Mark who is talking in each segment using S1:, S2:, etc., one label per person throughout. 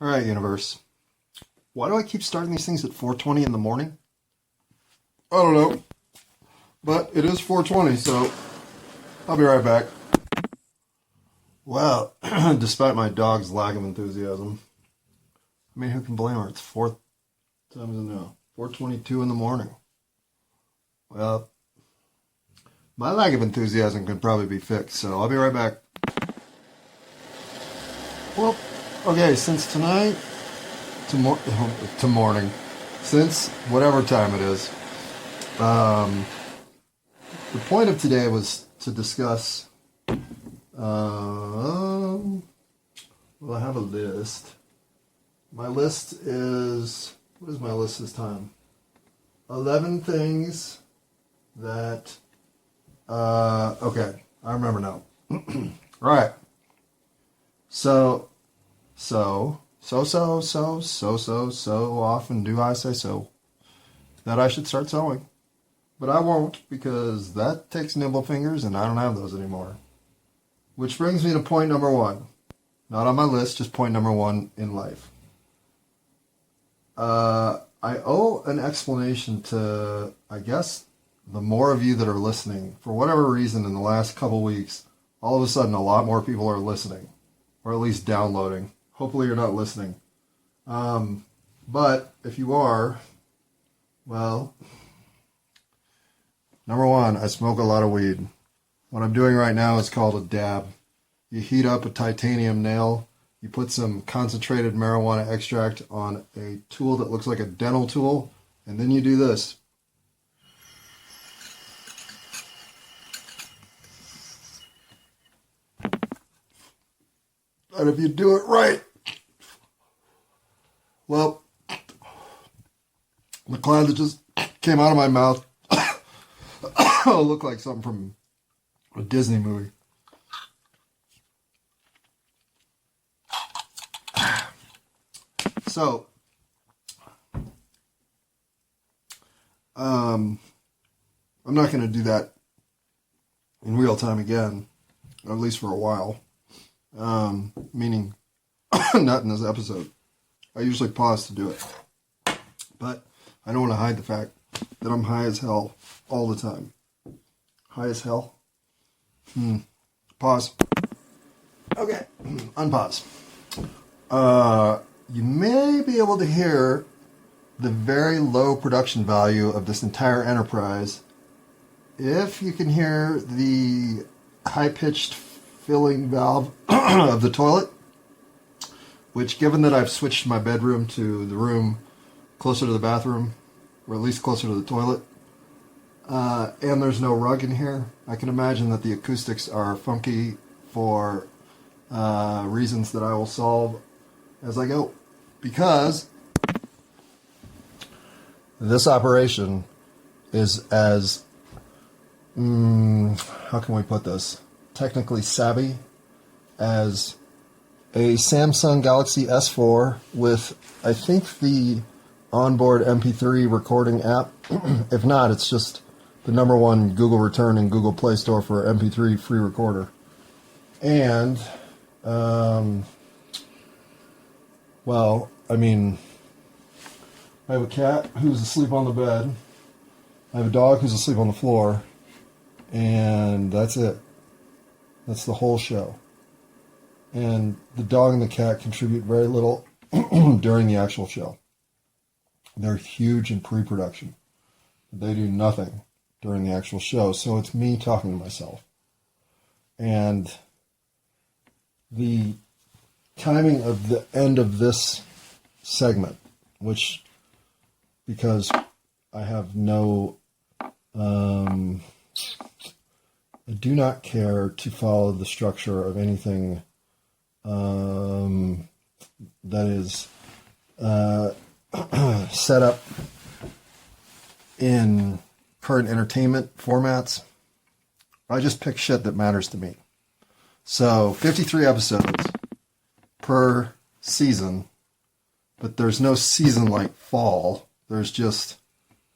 S1: All right, universe. Why do I keep starting these things at 4:20 in the morning? I don't know, but it is 4:20, so I'll be right back. Well, despite my dog's lack of enthusiasm, I mean, who can blame her? It's fourth time is now 4:22 in the morning. Well, my lack of enthusiasm could probably be fixed, so I'll be right back. Well, okay, since tonight to morning, since whatever time it is, um, the point of today was to discuss. Well, I have a list. My list is, what is my list this time? 11 things that. Okay, I remember now. Right. So often do I say so that I should start sewing. But I won't, because that takes nimble fingers and I don't have those anymore. Which brings me to point number one. Not on my list, just point number one in life. I owe an explanation to, I guess, the more of you that are listening. For whatever reason, in the last couple weeks, all of a sudden a lot more people are listening. Or at least downloading. Hopefully you're not listening. But if you are, well, number one, I smoke a lot of weed. What I'm doing right now is called a dab. You heat up a titanium nail, you put some concentrated marijuana extract on a tool that looks like a dental tool, and then you do this. And if you do it right, well, the cloud that just came out of my mouth looked like something from a Disney movie. So, I'm not going to do that in real time again, at least for a while. Meaning, not in this episode. I usually pause to do it. But I don't want to hide the fact that I'm high as hell all the time. High as hell? Pause. Okay, unpause. You may be able to hear the very low production value of this entire enterprise if you can hear the high-pitched filling valve of the toilet, which, given that I've switched my bedroom to the room closer to the bathroom, or at least closer to the toilet, and there's no rug in here, I can imagine that the acoustics are funky for reasons that I will solve as I go. Because this operation is as, how can we put this, technically savvy as a Samsung Galaxy S4 with, I think, the onboard MP3 recording app. If not, it's just the number one Google return in Google Play Store for MP3 free recorder. And, well, I mean, I have a cat who's asleep on the bed. I have a dog who's asleep on the floor. And that's it. That's the whole show. And the dog and the cat contribute very little during the actual show. They're huge in pre-production. They do nothing during the actual show. So it's me talking to myself. And the timing of the end of this segment, which, because I have no, I do not care to follow the structure of anything that is set up in current entertainment formats. I just pick shit that matters to me. So 53 episodes per season, but there's no season like fall. There's just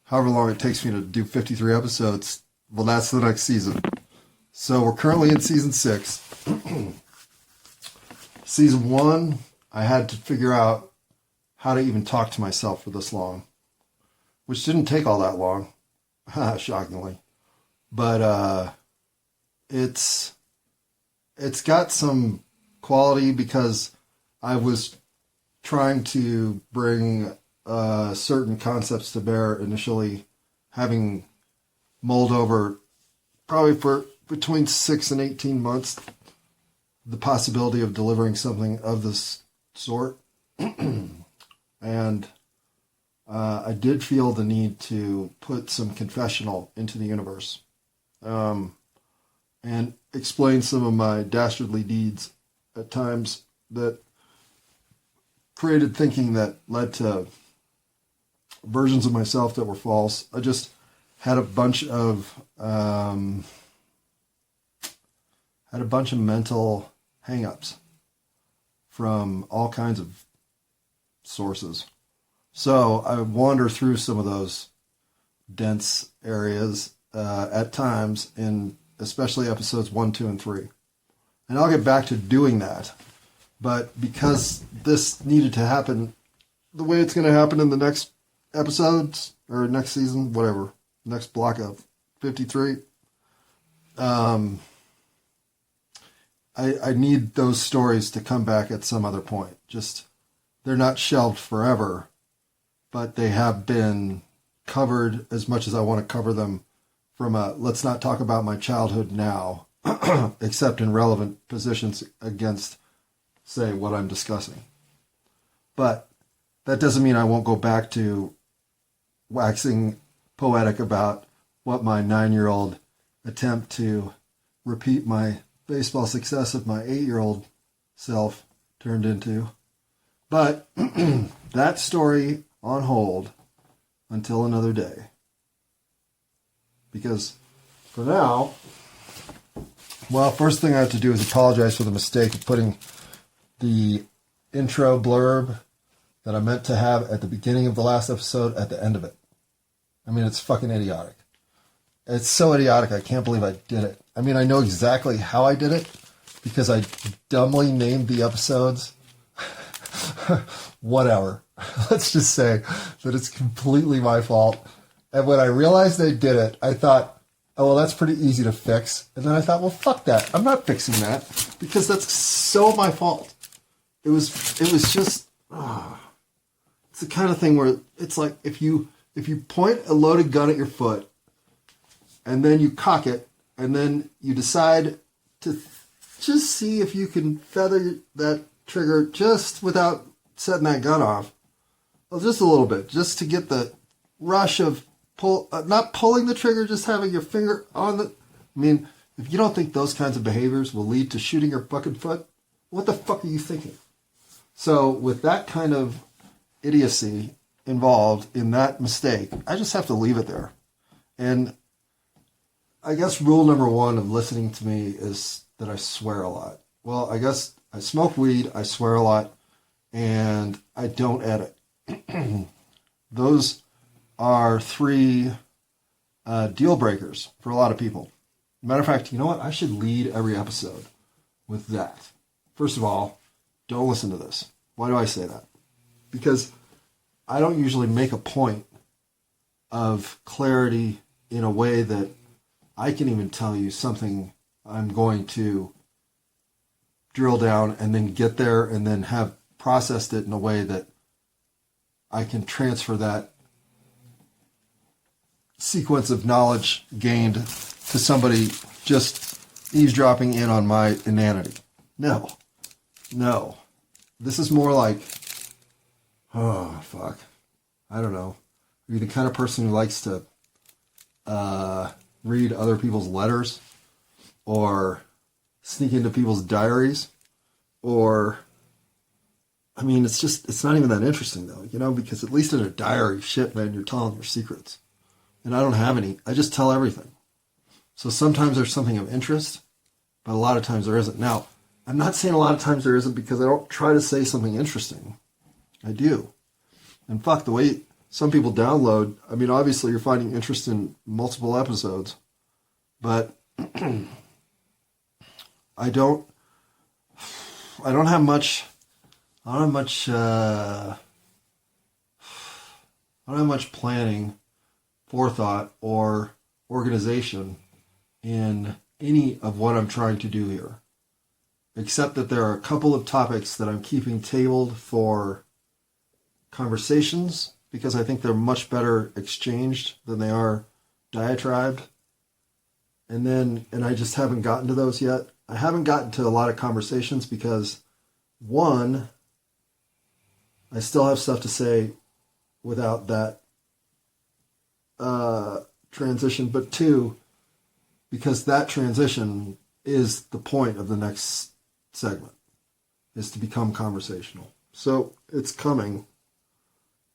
S1: however long it takes me to do 53 episodes. Well, that's the next season. So we're currently in season 6. Season 1, I had to figure out how to even talk to myself for this long, which didn't take all that long, shockingly. But it's got some quality because I was trying to bring certain concepts to bear initially, having mulled over probably for between 6 and 18 months the possibility of delivering something of this sort. And I did feel the need to put some confessional into the universe, and explain some of my dastardly deeds at times that created thinking that led to versions of myself that were false. I just had a bunch of mental hang-ups from all kinds of sources. So I wander through some of those dense areas at times, in especially episodes 1, 2, and 3. And I'll get back to doing that. But because this needed to happen the way it's going to happen in the next episodes, or next season, whatever, next block of 53, I need those stories to come back at some other point. Just, they're not shelved forever, but they have been covered as much as I want to cover them from a, let's not talk about my childhood now, except in relevant positions against, say, what I'm discussing. But that doesn't mean I won't go back to waxing poetic about what my 9-year-old attempt to repeat my baseball success of my 8-year-old self turned into. But that story on hold until another day. Because for now, well, first thing I have to do is apologize for the mistake of putting the intro blurb that I meant to have at the beginning of the last episode at the end of it. I mean, it's fucking idiotic. It's so idiotic, I can't believe I did it. I mean, I know exactly how I did it because I dumbly named the episodes. Whatever. Let's just say that it's completely my fault. And when I realized I did it, I thought, oh, well, that's pretty easy to fix. And then I thought, well, fuck that. I'm not fixing that because that's so my fault. It was just, it's the kind of thing where it's like if you point a loaded gun at your foot and then you cock it and then you decide to just see if you can feather that trigger just without setting that gun off, well, just a little bit, just to get the rush of not pulling the trigger, just having your finger on the, I mean, if you don't think those kinds of behaviors will lead to shooting your fucking foot, what the fuck are you thinking? So with that kind of idiocy involved in that mistake, I just have to leave it there. And I guess rule number 1 of listening to me is that I swear a lot. Well, I guess I smoke weed, I swear a lot, and I don't edit. Those are 3 deal breakers for a lot of people. Matter of fact, you know what? I should lead every episode with that. First of all, don't listen to this. Why do I say that? Because I don't usually make a point of clarity in a way that I can even tell you something I'm going to drill down and then get there and then have processed it in a way that I can transfer that sequence of knowledge gained to somebody just eavesdropping in on my inanity. No. This is more like, oh, fuck. I don't know. Are you the kind of person who likes to read other people's letters or sneak into people's diaries? Or, I mean, it's not even that interesting though, you know, because at least in a diary, shit, man, you're telling your secrets. And I don't have any. I just tell everything. So sometimes there's something of interest, but a lot of times there isn't. Now, I'm not saying a lot of times there isn't because I don't try to say something interesting. I do. And fuck, the way some people download, I mean, obviously you're finding interest in multiple episodes, but I don't have much I don't have much. I don't have much planning, forethought, or organization in any of what I'm trying to do here, except that there are a couple of topics that I'm keeping tabled for conversations because I think they're much better exchanged than they are diatribed. And I just haven't gotten to those yet. I haven't gotten to a lot of conversations because, one, I still have stuff to say without that transition, but two, because that transition is the point of the next segment, is to become conversational. So it's coming,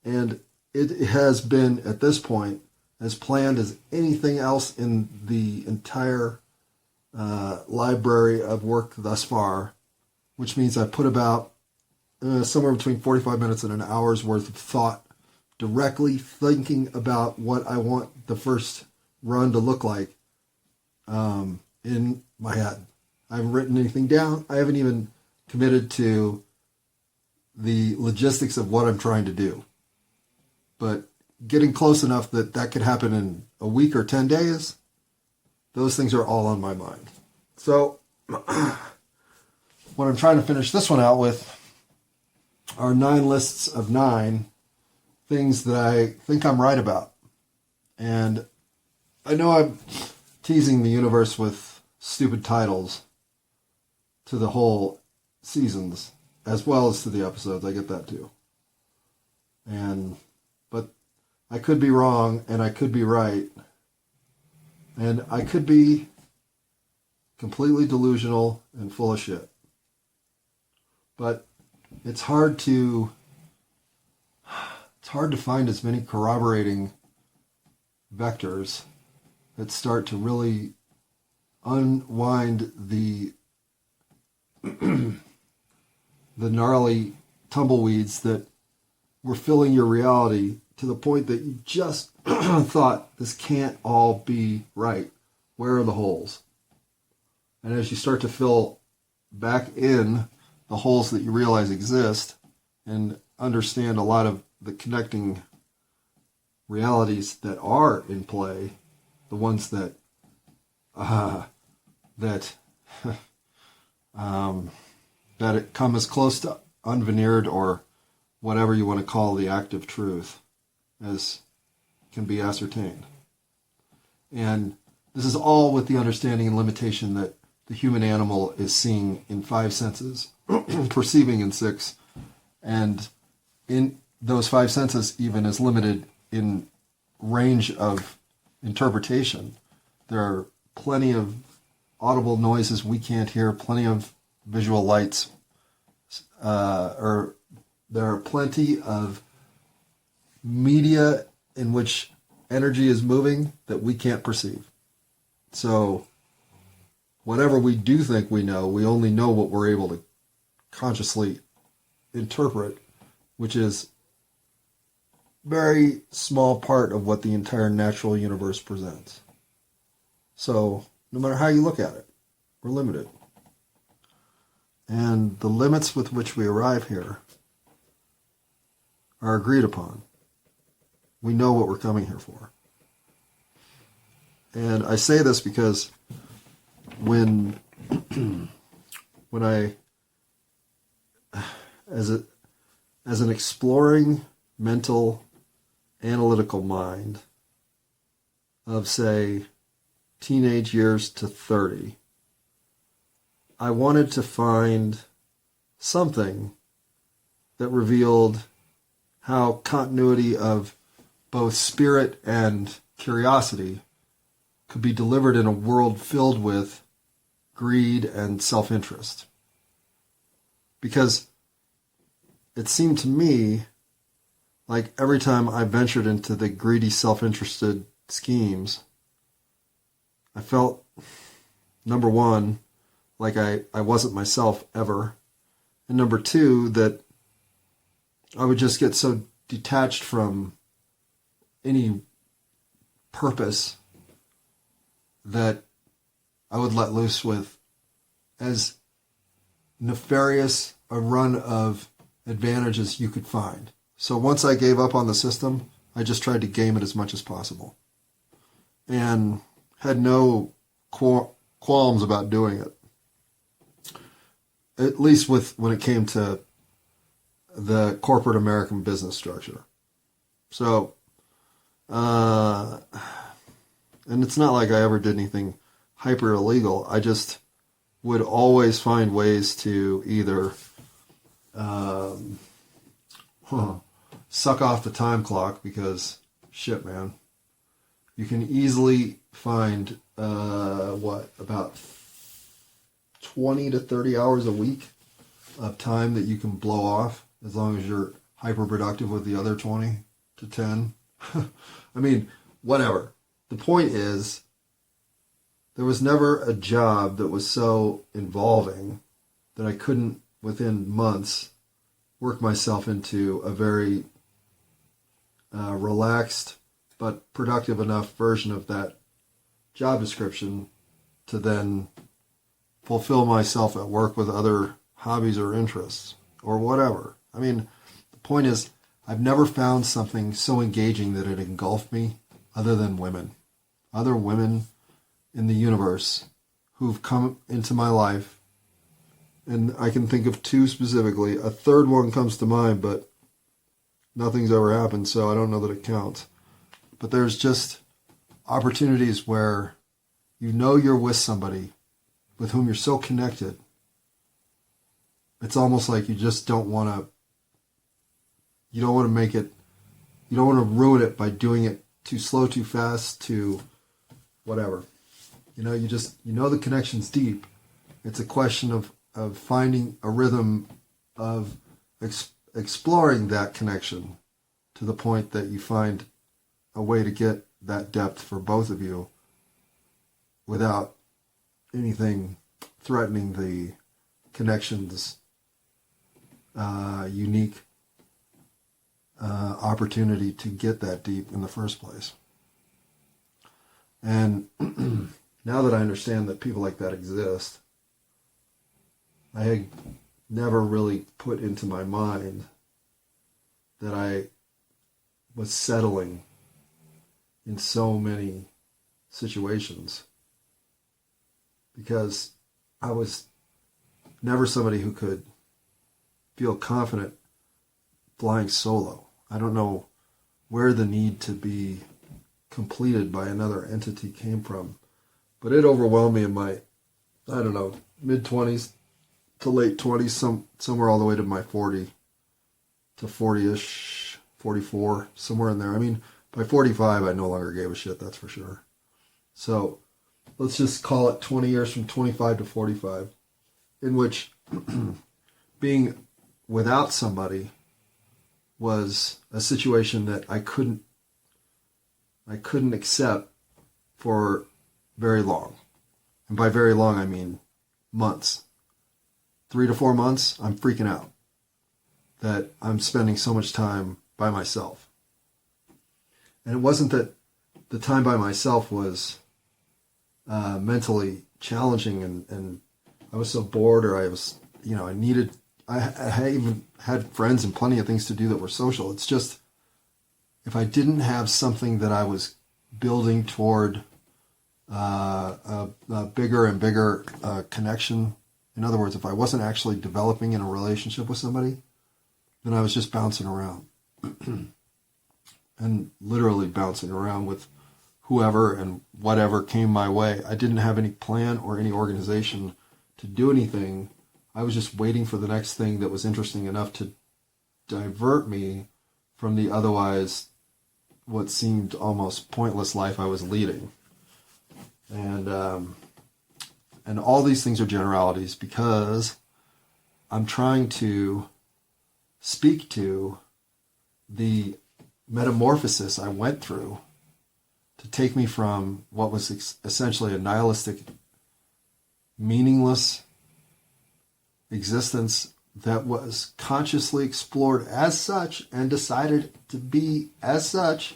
S1: and it has been, at this point, as planned as anything else in the entire library of work thus far, which means I put about somewhere between 45 minutes and an hour's worth of thought directly thinking about what I want the first run to look like in my head. I haven't written anything down. I haven't even committed to the logistics of what I'm trying to do. But getting close enough that that could happen in a week or 10 days, those things are all on my mind. So what I'm trying to finish this one out with are 9 lists of 9 things that I think I'm right about. And I know I'm teasing the universe with stupid titles to the whole seasons as well as to the episodes. I get that too. But I could be wrong and I could be right. And I could be completely delusional and full of shit. But it's hard to find as many corroborating vectors that start to really unwind the the gnarly tumbleweeds that were filling your reality to the point that you just thought this can't all be right. Where are the holes? And as you start to fill back in the holes that you realize exist and understand a lot of the connecting realities that are in play, the ones that that it come as close to unveneered or whatever you want to call the active truth as can be ascertained. And this is all with the understanding and limitation that the human animal is seeing in 5 senses, perceiving in 6, and in those 5 senses even is limited in range of interpretation. There are plenty of audible noises we can't hear, plenty of visual lights, or there are plenty of media in which energy is moving that we can't perceive. So whatever we do think we know, we only know what we're able to consciously interpret, which is a very small part of what the entire natural universe presents. So no matter how you look at it, we're limited. And the limits with which we arrive here are agreed upon. We know what we're coming here for. And I say this because when I, as an exploring mental analytical mind of, say, teenage years to 30, I wanted to find something that revealed how continuity of both spirit and curiosity could be delivered in a world filled with greed and self-interest. Because it seemed to me like every time I ventured into the greedy, self-interested schemes, I felt, number one, like I wasn't myself ever. And number two, that I would just get so detached from any purpose that I would let loose with as nefarious a run of advantages you could find. So once I gave up on the system, I just tried to game it as much as possible. And had no qualms about doing it. At least when it came to the corporate American business structure. So, and it's not like I ever did anything hyper illegal. I just would always find ways to either suck off the time clock, because shit, man, you can easily find about 20 to 30 hours a week of time that you can blow off, as long as you're hyper productive with the other 20 to 10. I mean, whatever. The point is, there was never a job that was so involving that I couldn't, within months, work myself into a very relaxed but productive enough version of that job description to then fulfill myself at work with other hobbies or interests or whatever. I mean, the point is, I've never found something so engaging that it engulfed me other than women. Other women in the universe who've come into my life, and I can think of two specifically. A third one comes to mind, but nothing's ever happened, so I don't know that it counts. But there's just opportunities where you know you're with somebody with whom you're so connected. It's almost like you just don't want to make it, you don't want to ruin it by doing it too slow, too fast, too whatever. You know the connection's deep. It's a question of finding a rhythm of exploring that connection to the point that you find a way to get that depth for both of you without anything threatening the connection's unique opportunity to get that deep in the first place. And now that I understand that people like that exist, I had never really put into my mind that I was settling in so many situations, because I was never somebody who could feel confident flying solo. I don't know where the need to be completed by another entity came from, but it overwhelmed me in my, mid-20s to late 20s, somewhere all the way to my 40 to 40-ish, 44, somewhere in there. I mean, by 45, I no longer gave a shit, that's for sure. So let's just call it 20 years from 25 to 45, in which being without somebody was a situation that I couldn't accept for very long. And by very long, I mean months. 3 to 4 months, I'm freaking out that I'm spending so much time by myself. And it wasn't that the time by myself was mentally challenging and I was so bored, or I was, I even had friends and plenty of things to do that were social. It's just, if I didn't have something that I was building toward a bigger and bigger connection, in other words, if I wasn't actually developing in a relationship with somebody, then I was just bouncing around. And literally bouncing around with whoever and whatever came my way. I didn't have any plan or any organization to do anything. I was just waiting for the next thing that was interesting enough to divert me from the otherwise what seemed almost pointless life I was leading. And all these things are generalities, because I'm trying to speak to the metamorphosis I went through to take me from what was essentially a nihilistic, meaningless existence that was consciously explored as such and decided to be as such.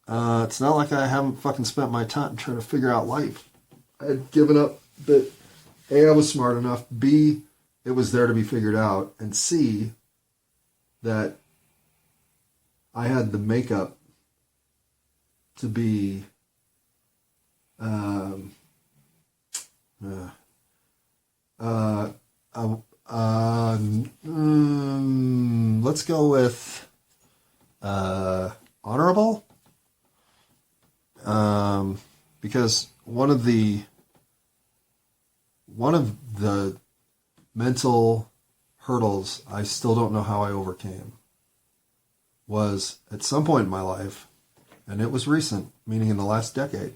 S1: It's not like I haven't fucking spent my time trying to figure out life. I had given up that A, I was smart enough, B, it was there to be figured out, and C, that I had the makeup to be let's go with honorable, because one of the mental hurdles I still don't know how I overcame was at some point in my life, and it was recent, meaning in the last decade,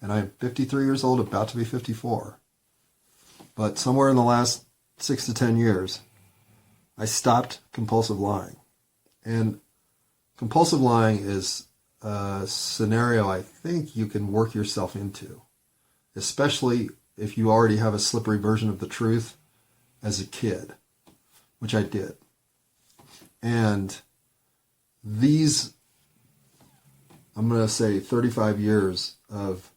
S1: and I'm 53 years old, about to be 54, but somewhere in the last 6 to 10 years, I stopped compulsive lying. And compulsive lying is a scenario I think you can work yourself into, especially if you already have a slippery version of the truth as a kid, which I did. And these, I'm going to say 35 years of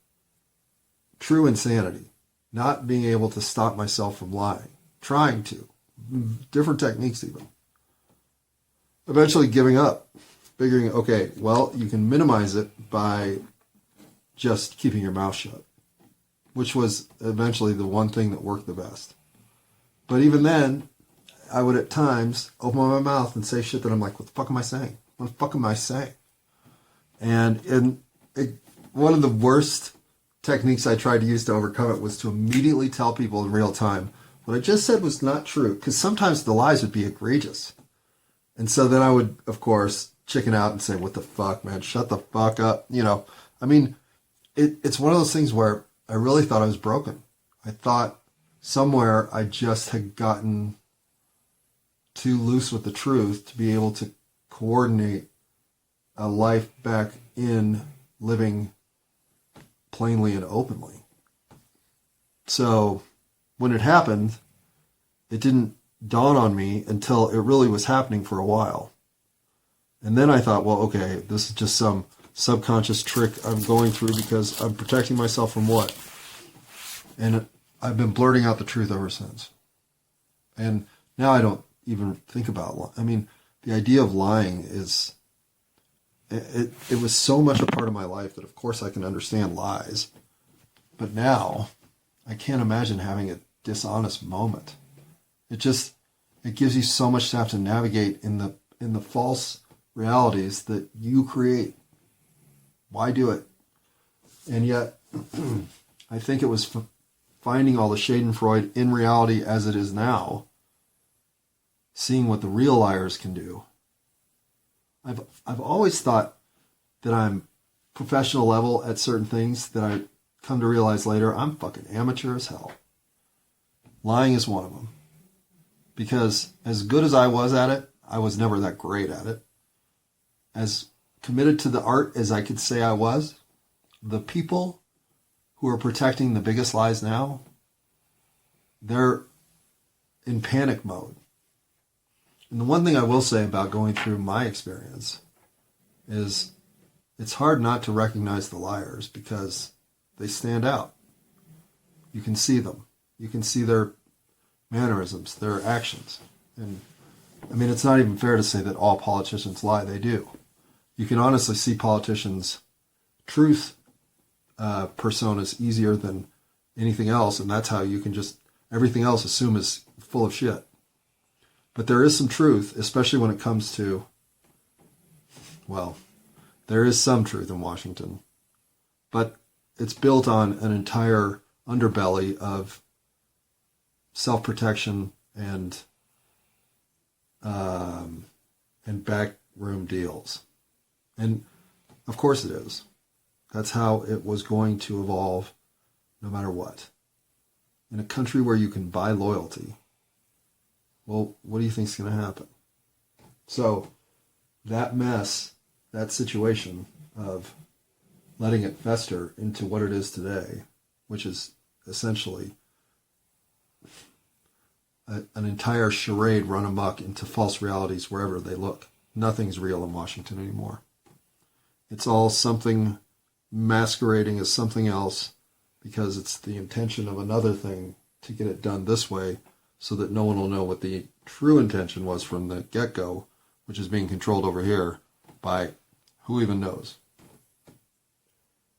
S1: true insanity, not being able to stop myself from lying, trying to, different techniques even, eventually giving up, figuring, okay, well, you can minimize it by just keeping your mouth shut, which was eventually the one thing that worked the best. But even then, I would at times open my mouth and say shit that I'm like, what the fuck am I saying? What the fuck am I saying? And one of the worst techniques I tried to use to overcome it was to immediately tell people in real time what I just said was not true, because sometimes the lies would be egregious. And so then I would, of course, chicken out and say, what the fuck, man, shut the fuck up. You know, I mean, it's one of those things where I really thought I was broken. I thought somewhere I just had gotten too loose with the truth to be able to coordinate a life back in living plainly and openly. So when it happened, it didn't dawn on me until it really was happening for a while. And then I thought, well, okay, this is just some subconscious trick I'm going through because I'm protecting myself from what? And I've been blurting out the truth ever since. And now I don't even think about lying. I mean, the idea of lying is, it was so much a part of my life that of course I can understand lies. But now I can't imagine having a dishonest moment. It gives you so much to have to navigate in the false realities that you create. Why do it? And yet, I think it was finding all the Schadenfreude in reality as it is now, seeing what the real liars can do. I've always thought that I'm professional level at certain things that I come to realize later I'm fucking amateur as hell. Lying is one of them. Because as good as I was at it, I was never that great at it. As committed to the art as I could say I was, the people who are protecting the biggest lies now, they're in panic mode. And the one thing I will say about going through my experience is it's hard not to recognize the liars because they stand out. You can see them. You can see their mannerisms, their actions. And I mean, it's not even fair to say that all politicians lie. They do. You can honestly see politicians' truth personas easier than anything else, and that's how you can just, everything else assume is full of shit. But there is some truth, especially when it comes to, well, there is some truth in Washington, but it's built on an entire underbelly of self-protection and backroom deals. And of course it is. That's how it was going to evolve no matter what. In a country where you can buy loyalty, well, what do you think is going to happen? So that mess, that situation of letting it fester into what it is today, which is essentially an entire charade run amok into false realities wherever they look. Nothing's real in Washington anymore. It's all something masquerading as something else because it's the intention of another thing to get it done this way so that no one will know what the true intention was from the get-go, which is being controlled over here by who even knows.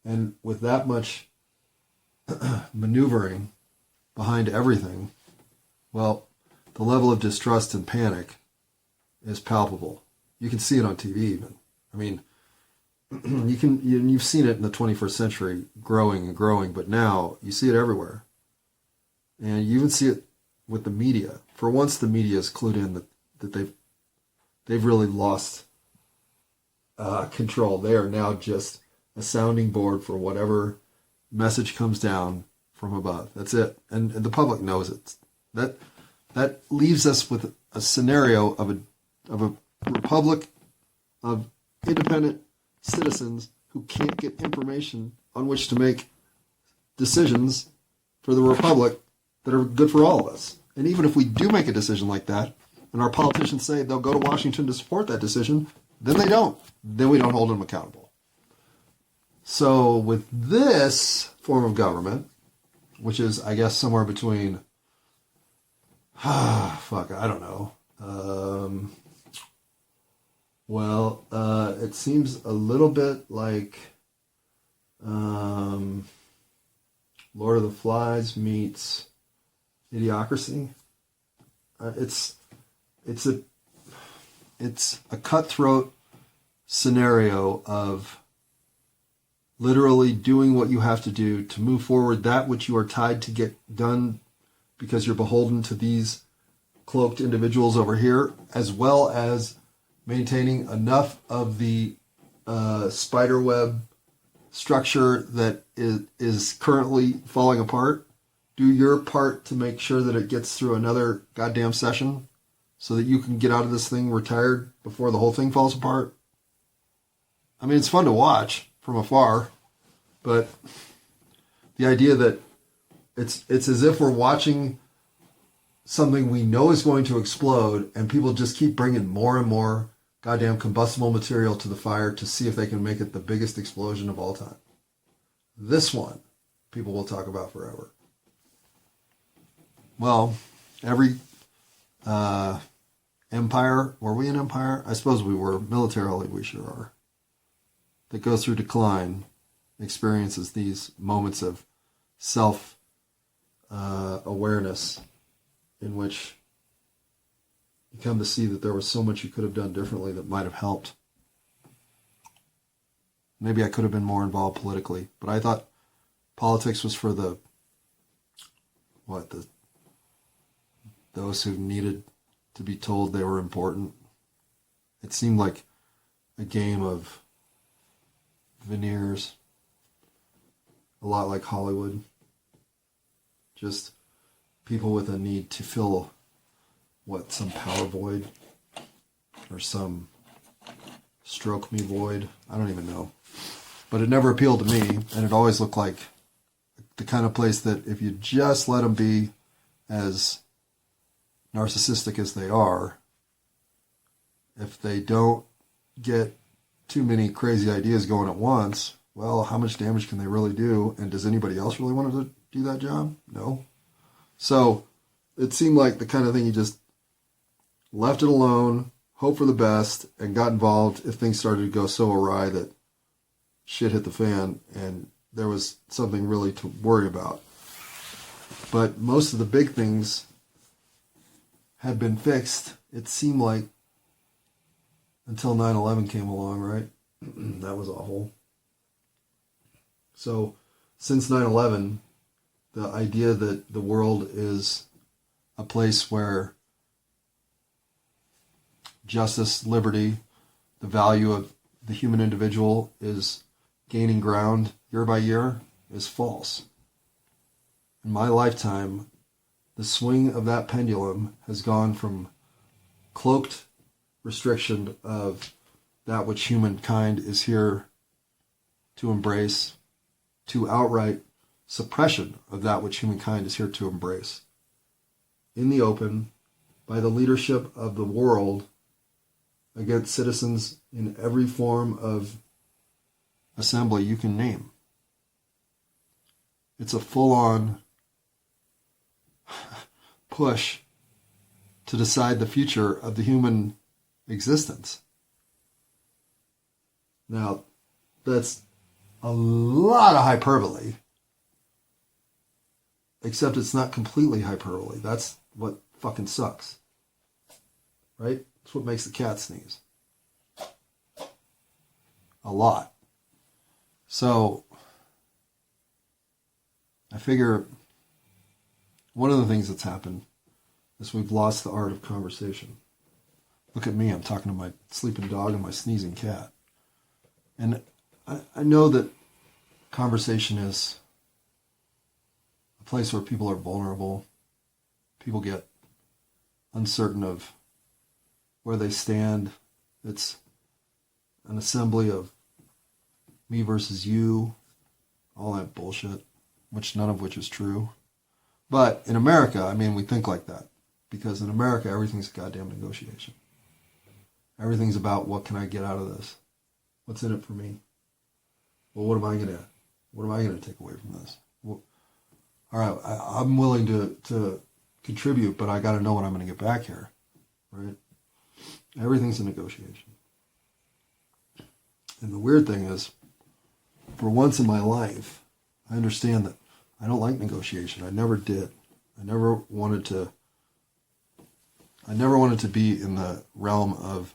S1: And with that much maneuvering behind everything, well, the level of distrust and panic is palpable. You can see it on TV even. I mean, you've seen it in the 21st century growing and growing, but now you see it everywhere. And you even see it with the media. For once, the media is clued in that they've really lost control. They are now just a sounding board for whatever message comes down from above. That's it. And the public knows it. That leaves us with a scenario of a republic of independent citizens who can't get information on which to make decisions for the republic that are good for all of us. And even if we do make a decision like that, and our politicians say they'll go to Washington to support that decision, then they don't. Then we don't hold them accountable. So with this form of government, which is, I guess, somewhere between, I don't know. It seems a little bit like Lord of the Flies meets Idiocracy. It's a cutthroat scenario of literally doing what you have to do to move forward that which you are tied to get done because you're beholden to these cloaked individuals over here, as well as maintaining enough of the spiderweb structure that is currently falling apart. Do your part to make sure that it gets through another goddamn session so that you can get out of this thing retired before the whole thing falls apart. I mean, it's fun to watch from afar, but the idea that it's as if we're watching something we know is going to explode, and people just keep bringing more and more goddamn combustible material to the fire to see if they can make it the biggest explosion of all time. This one, people will talk about forever. Well, every empire, were we an empire? I suppose we were. Militarily, we sure are. That goes through decline, experiences these moments of self-awareness in which you come to see that there was so much you could have done differently that might have helped. Maybe I could have been more involved politically, but I thought politics was for those who needed to be told they were important. It seemed like a game of veneers, a lot like Hollywood. Just people with a need to fill some power void or some stroke me void. I don't even know. But it never appealed to me, and it always looked like the kind of place that if you just let them be as narcissistic as they are, if they don't get too many crazy ideas going at once, well, how much damage can they really do? And does anybody else really want to do that job? No. So it seemed like the kind of thing you just left it alone, hope for the best, and got involved if things started to go so awry that shit hit the fan and there was something really to worry about. But most of the big things had been fixed, it seemed like, until 9/11 came along, right? That was awful. So since 9/11, the idea that the world is a place where justice, liberty, the value of the human individual is gaining ground year by year is false. In my lifetime, the swing of that pendulum has gone from cloaked restriction of that which humankind is here to embrace to outright suppression of that which humankind is here to embrace. In the open, by the leadership of the world, against citizens in every form of assembly you can name. It's a full-on push to decide the future of the human existence. Now, that's a lot of hyperbole, except it's not completely hyperbole. That's what fucking sucks. Right? That's what makes the cat sneeze. A lot. So, I figure one of the things that's happened is we've lost the art of conversation. Look at me, I'm talking to my sleeping dog and my sneezing cat. And I know that conversation is a place where people are vulnerable. People get uncertain of where they stand. It's an assembly of me versus you, all that bullshit, none of which is true. But in America, I mean, we think like that. Because in America, everything's a goddamn negotiation. Everything's about what can I get out of this? What's in it for me? Well, what am I gonna take away from this? Well, all right, I'm willing to contribute, but I got to know what I'm going to get back here, right? Everything's a negotiation. And the weird thing is, for once in my life, I understand that I don't like negotiation. I never did. I never wanted to be in the realm of,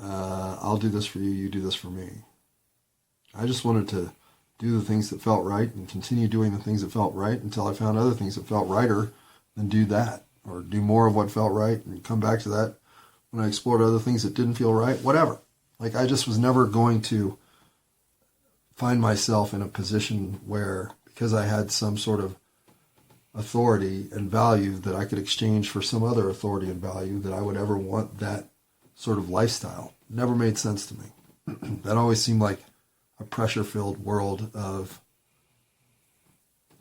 S1: I'll do this for you, you do this for me. I just wanted to do the things that felt right and continue doing the things that felt right until I found other things that felt righter than do that, or do more of what felt right and come back to that when I explored other things that didn't feel right, whatever. Like, I just was never going to find myself in a position where, because I had some sort of authority and value that I could exchange for some other authority and value, that I would ever want that sort of lifestyle. Never made sense to me. That always seemed like a pressure-filled world of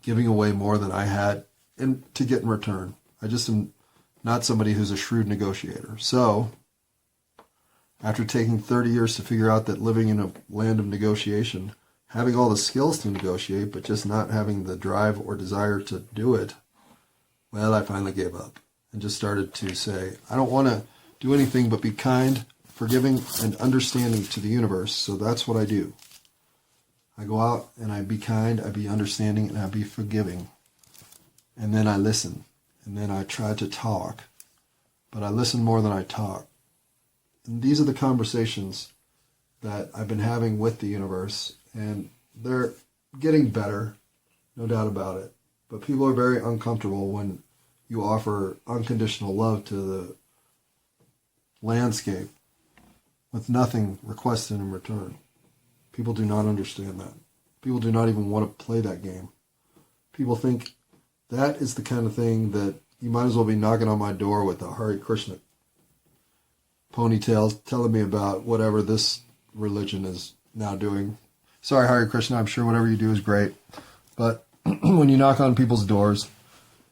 S1: giving away more than I had and to get in return. I just am not somebody who's a shrewd negotiator. So, after taking 30 years to figure out that living in a land of negotiation, having all the skills to negotiate, but just not having the drive or desire to do it, well, I finally gave up and just started to say, I don't want to do anything but be kind, forgiving, and understanding to the universe. So that's what I do. I go out and I be kind, I be understanding, and I be forgiving. And then I listen. And then I try to talk. But I listen more than I talk. And these are the conversations that I've been having with the universe. And they're getting better, no doubt about it. But people are very uncomfortable when you offer unconditional love to the landscape with nothing requested in return. People do not understand that. People do not even want to play that game. People think that is the kind of thing that you might as well be knocking on my door with a Hare Krishna ponytails telling me about whatever this religion is now doing. Sorry, Hare Krishna, I'm sure whatever you do is great. But when you knock on people's doors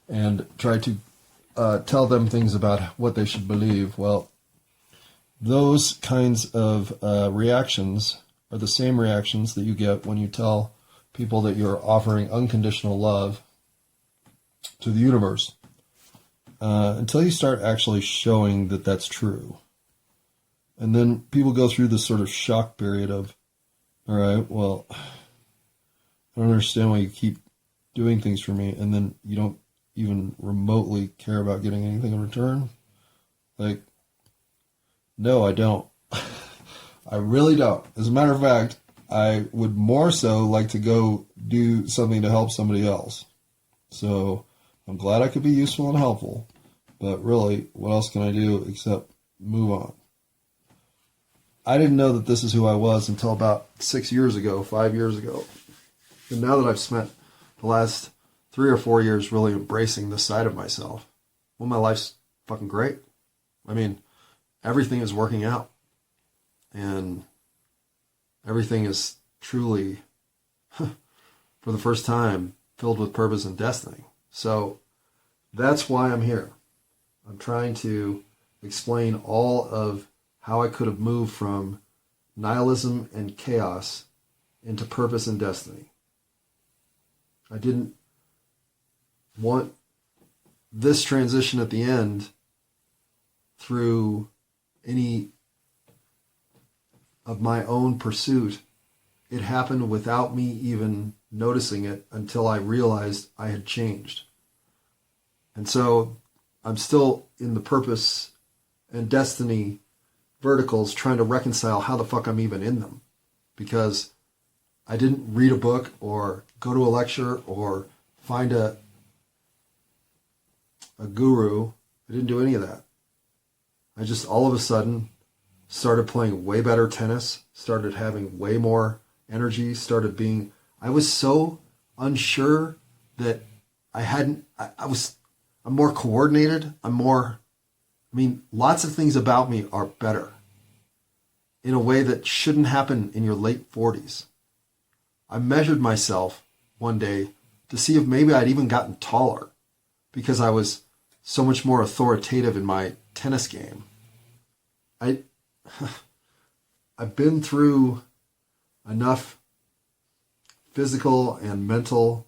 S1: and try to tell them things about what they should believe, well, those kinds of reactions are the same reactions that you get when you tell people that you're offering unconditional love to the universe. Until you start actually showing that that's true. And then people go through this sort of shock period of, all right, well, I don't understand why you keep doing things for me, and then you don't even remotely care about getting anything in return. Like, no, I don't. I really don't. As a matter of fact, I would more so like to go do something to help somebody else. So I'm glad I could be useful and helpful, but really, what else can I do except move on? I didn't know that this is who I was until about 6 years ago, 5 years ago. And now that I've spent the last 3 or 4 years really embracing this side of myself, well, my life's fucking great. I mean, everything is working out. And everything is truly, for the first time, filled with purpose and destiny. So that's why I'm here. I'm trying to explain all of how I could have moved from nihilism and chaos into purpose and destiny. I didn't want this transition at the end through any of my own pursuit. It happened without me even noticing it until I realized I had changed. And so I'm still in the purpose and destiny verticals trying to reconcile how the fuck I'm even in them. Because I didn't read a book or go to a lecture or find a guru. I didn't do any of that. I just all of a sudden started playing way better tennis, started having way more energy, I was so unsure that I'm more coordinated. Lots of things about me are better in a way that shouldn't happen in your late 40s. I measured myself one day to see if maybe I'd even gotten taller because I was so much more authoritative in my tennis game. I've been through enough physical and mental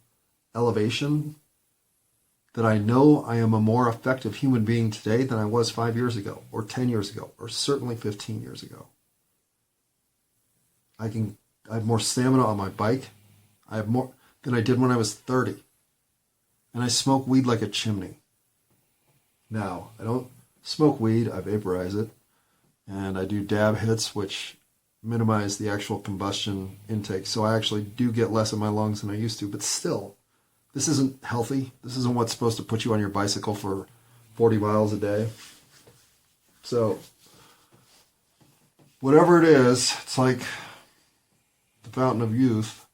S1: elevation that I know I am a more effective human being today than I was 5 years ago, or 10 years ago, or certainly 15 years ago. I have more stamina on my bike. I have more than I did when I was 30. And I smoke weed like a chimney. Now, I don't smoke weed, I vaporize it. And I do dab hits, which minimize the actual combustion intake. So I actually do get less in my lungs than I used to. But still, this isn't healthy. This isn't what's supposed to put you on your bicycle for 40 miles a day. So, whatever it is, it's like the fountain of youth.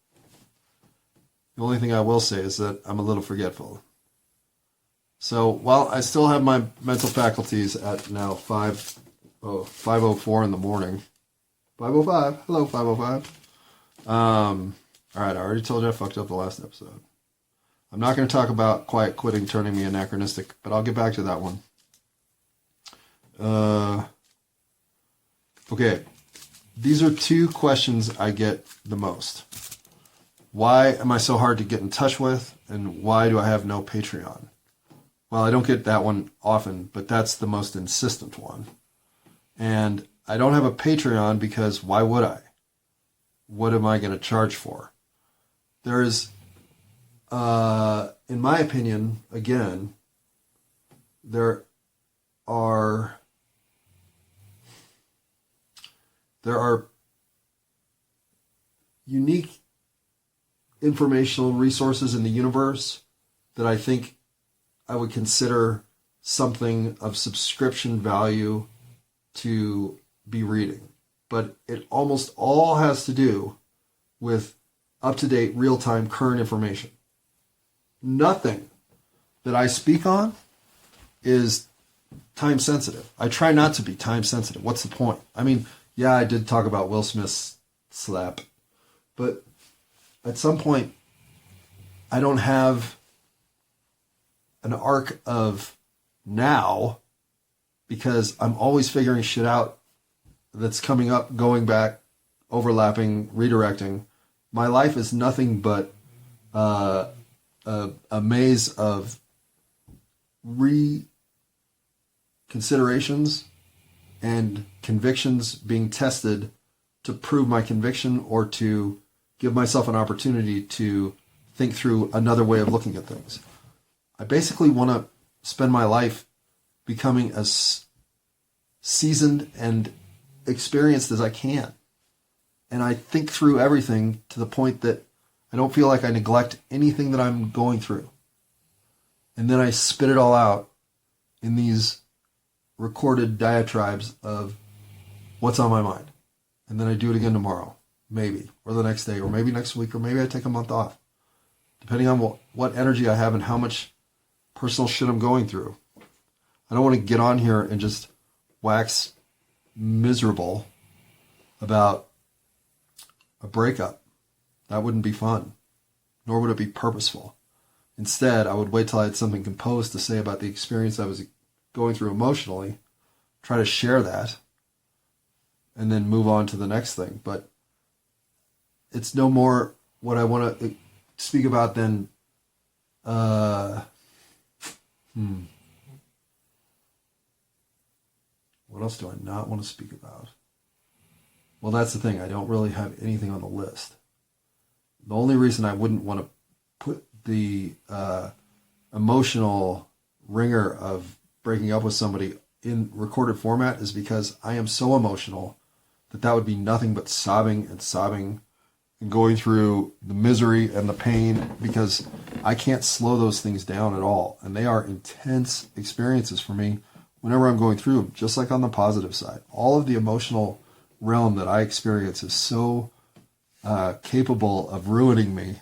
S1: The only thing I will say is that I'm a little forgetful. So while I still have my mental faculties at now 5:04 in the morning. 5:05. Hello, 5:05. All right, I already told you I fucked up the last episode. I'm not going to talk about quiet quitting turning me anachronistic, but I'll get back to that one. Okay. These are two questions I get the most. Why am I so hard to get in touch with? And why do I have no Patreon? Well, I don't get that one often, but that's the most insistent one. And I don't have a Patreon because why would I? What am I going to charge for? There is, in my opinion, again, there are unique informational resources in the universe that I think I would consider something of subscription value to be reading. But it almost all has to do with up-to-date, real-time, current information. Nothing that I speak on is time-sensitive. I try not to be time-sensitive. What's the point? I mean, yeah, I did talk about Will Smith's slap, but at some point, I don't have an arc of now because I'm always figuring shit out that's coming up, going back, overlapping, redirecting. My life is nothing but a maze of reconsiderations and convictions being tested to prove my conviction or to give myself an opportunity to think through another way of looking at things. I basically want to spend my life becoming as seasoned and experienced as I can. And I think through everything to the point that I don't feel like I neglect anything that I'm going through. And then I spit it all out in these recorded diatribes of what's on my mind. And then I do it again tomorrow, maybe, or the next day, or maybe next week, or maybe I take a month off, depending on what energy I have and how much personal shit I'm going through. I don't want to get on here and just wax miserable about a breakup. That wouldn't be fun, nor would it be purposeful. Instead, I would wait till I had something composed to say about the experience I was going through emotionally, try to share that, and then move on to the next thing. But it's no more what I want to speak about than What else do I not want to speak about? Well, that's the thing. I don't really have anything on the list. The only reason I wouldn't want to put the emotional ringer of breaking up with somebody in recorded format is because I am so emotional that would be nothing but sobbing and going through the misery and the pain, because I can't slow those things down at all. And they are intense experiences for me whenever I'm going through them, just like on the positive side. All of the emotional realm that I experience is so capable of ruining me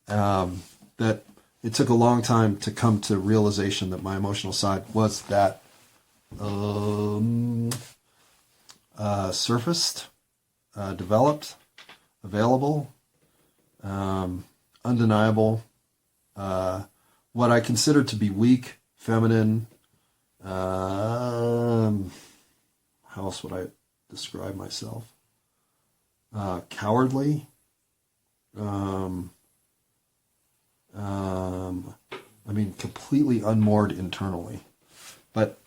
S1: that it took a long time to come to realization that my emotional side was that surfaced, developed, available, undeniable, what I consider to be weak, feminine. How else would I describe myself? Cowardly. Completely unmoored internally. But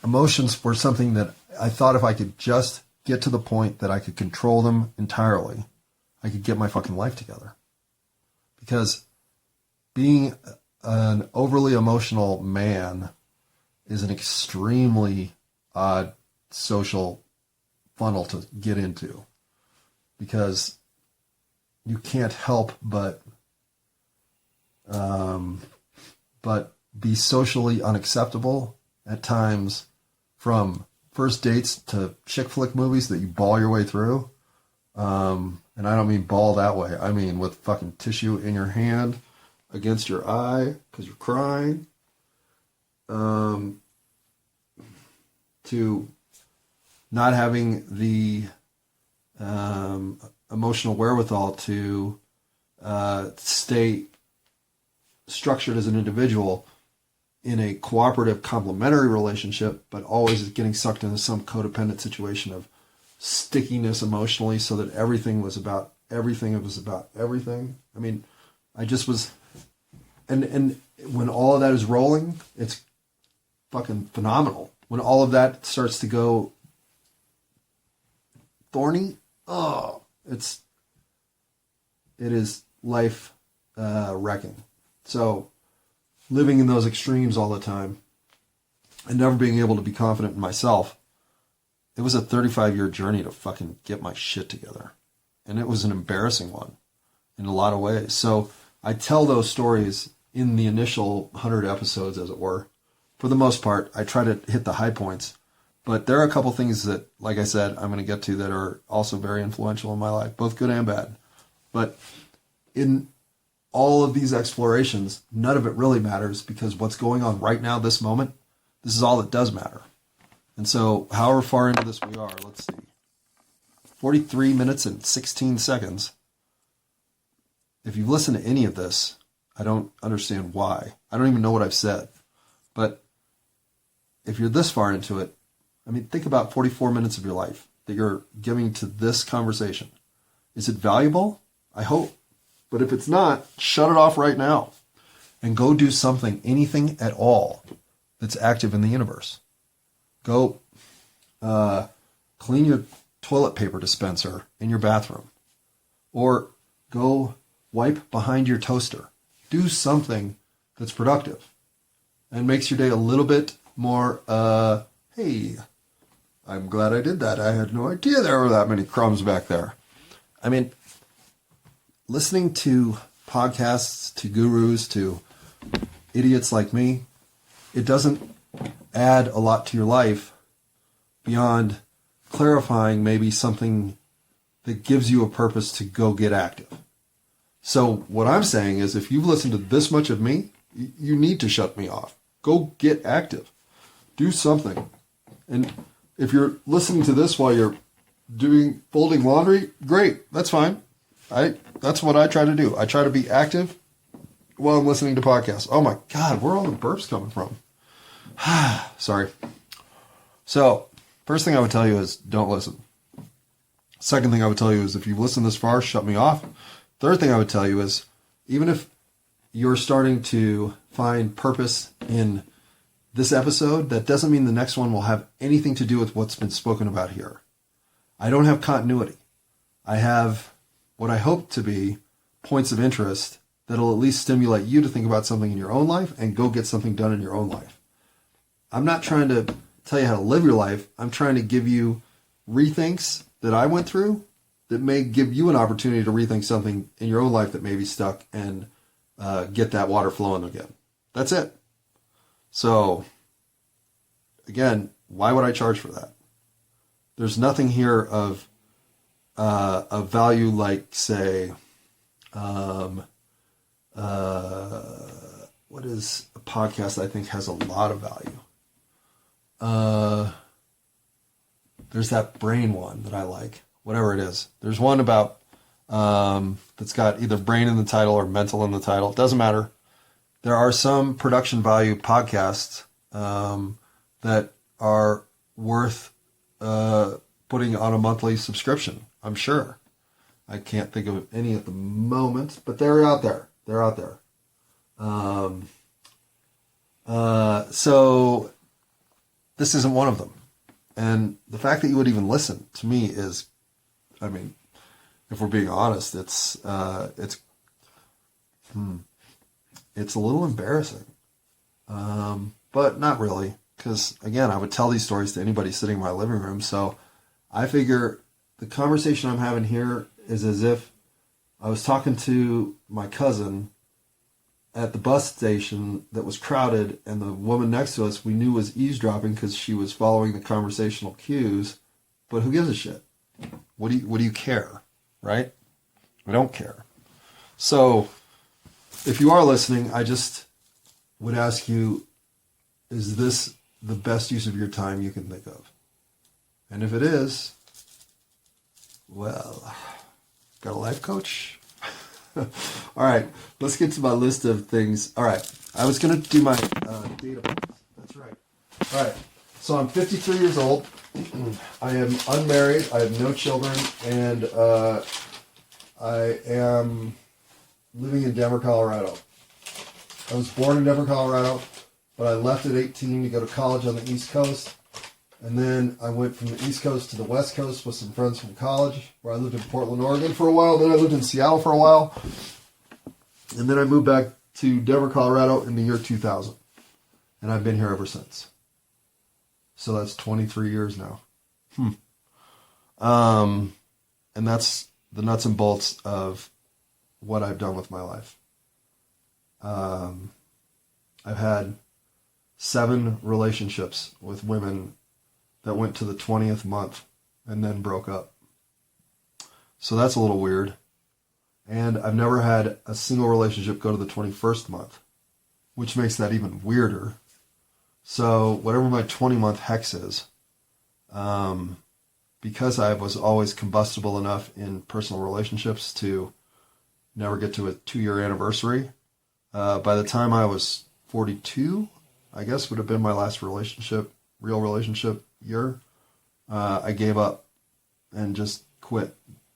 S1: emotions were something that I thought if I could just get to the point that I could control them entirely, I could get my fucking life together. Because being an overly emotional man is an extremely odd social funnel to get into. Because you can't help but be socially unacceptable at times, from first dates to chick flick movies that you bawl your way through. And I don't mean bawl that way. I mean with fucking tissue in your hand against your eye because you're crying. To not having the emotional wherewithal to stay structured as an individual in a cooperative, complementary relationship, but always getting sucked into some codependent situation of stickiness emotionally, so that everything was about everything. It was about everything. I mean, I just was, and when all of that is rolling, it's fucking phenomenal. When all of that starts to go thorny, it is life wrecking. So living in those extremes all the time and never being able to be confident in myself, it was a 35-year journey to fucking get my shit together. And it was an embarrassing one in a lot of ways. So I tell those stories in the initial 100 episodes, as it were. For the most part, I try to hit the high points. But there are a couple things that, like I said, I'm going to get to that are also very influential in my life, both good and bad. But in all of these explorations, none of it really matters, because what's going on right now, this moment, this is all that does matter. And so however far into this we are, let's see, 43 minutes and 16 seconds. If you've listened to any of this, I don't understand why. I don't even know what I've said. But if you're this far into it, I mean, think about 44 minutes of your life that you're giving to this conversation. Is it valuable? I hope. But if it's not, shut it off right now and go do something, anything at all that's active in the universe. Go clean your toilet paper dispenser in your bathroom, or go wipe behind your toaster. Do something that's productive and makes your day a little bit more, hey, I'm glad I did that. I had no idea there were that many crumbs back there. I mean, listening to podcasts, to gurus, to idiots like me, it doesn't add a lot to your life beyond clarifying maybe something that gives you a purpose to go get active. So what I'm saying is, if you've listened to this much of me, you need to shut me off. Go get active. Do something. And if you're listening to this while you're folding laundry, great. That's fine. That's what I try to do. I try to be active while I'm listening to podcasts. Oh my God, where are all the burps coming from? Sorry. So, first thing I would tell you is don't listen. Second thing I would tell you is, if you've listened this far, shut me off. Third thing I would tell you is, even if you're starting to find purpose in this episode, that doesn't mean the next one will have anything to do with what's been spoken about here. I don't have continuity. I have what I hope to be points of interest that'll at least stimulate you to think about something in your own life and go get something done in your own life. I'm not trying to tell you how to live your life. I'm trying to give you rethinks that I went through that may give you an opportunity to rethink something in your own life that may be stuck and get that water flowing again. That's it. So, again, why would I charge for that? There's nothing here of value like, say, what is a podcast I think has a lot of value? There's that brain one that I like, whatever it is. There's one about that's got either brain in the title or mental in the title. It doesn't matter. There are some production value podcasts that are worth putting on a monthly subscription, I'm sure. I can't think of any at the moment, but they're out there. They're out there. So this isn't one of them. And the fact that you would even listen to me is, I mean, if we're being honest, it's a little embarrassing. But not really, because again, I would tell these stories to anybody sitting in my living room. So I figure the conversation I'm having here is as if I was talking to my cousin at the bus station that was crowded, and the woman next to us we knew was eavesdropping because she was following the conversational cues. But who gives a shit? What do you care, right? I don't care. So if you are listening, I just would ask you, is this the best use of your time you can think of? And if it is, well, got a life coach? All right, let's get to my list of things. All right, I was going to do my data points. That's right. All right, so I'm 53 years old. I am unmarried. I have no children, and I am living in Denver, Colorado. I was born in Denver, Colorado, but I left at 18 to go to college on the East Coast. And then I went from the East Coast to the West Coast with some friends from college, where I lived in Portland, Oregon for a while. Then I lived in Seattle for a while. And then I moved back to Denver, Colorado in the year 2000. And I've been here ever since. So that's 23 years now. And that's the nuts and bolts of what I've done with my life. I've had 7 relationships with women that went to the 20th month and then broke up. So that's a little weird. And I've never had a single relationship go to the 21st month, which makes that even weirder. So whatever my 20-month hex is, because I was always combustible enough in personal relationships to never get to a 2-year anniversary, by the time I was 42, I guess would have been my last real relationship year, I gave up and just quit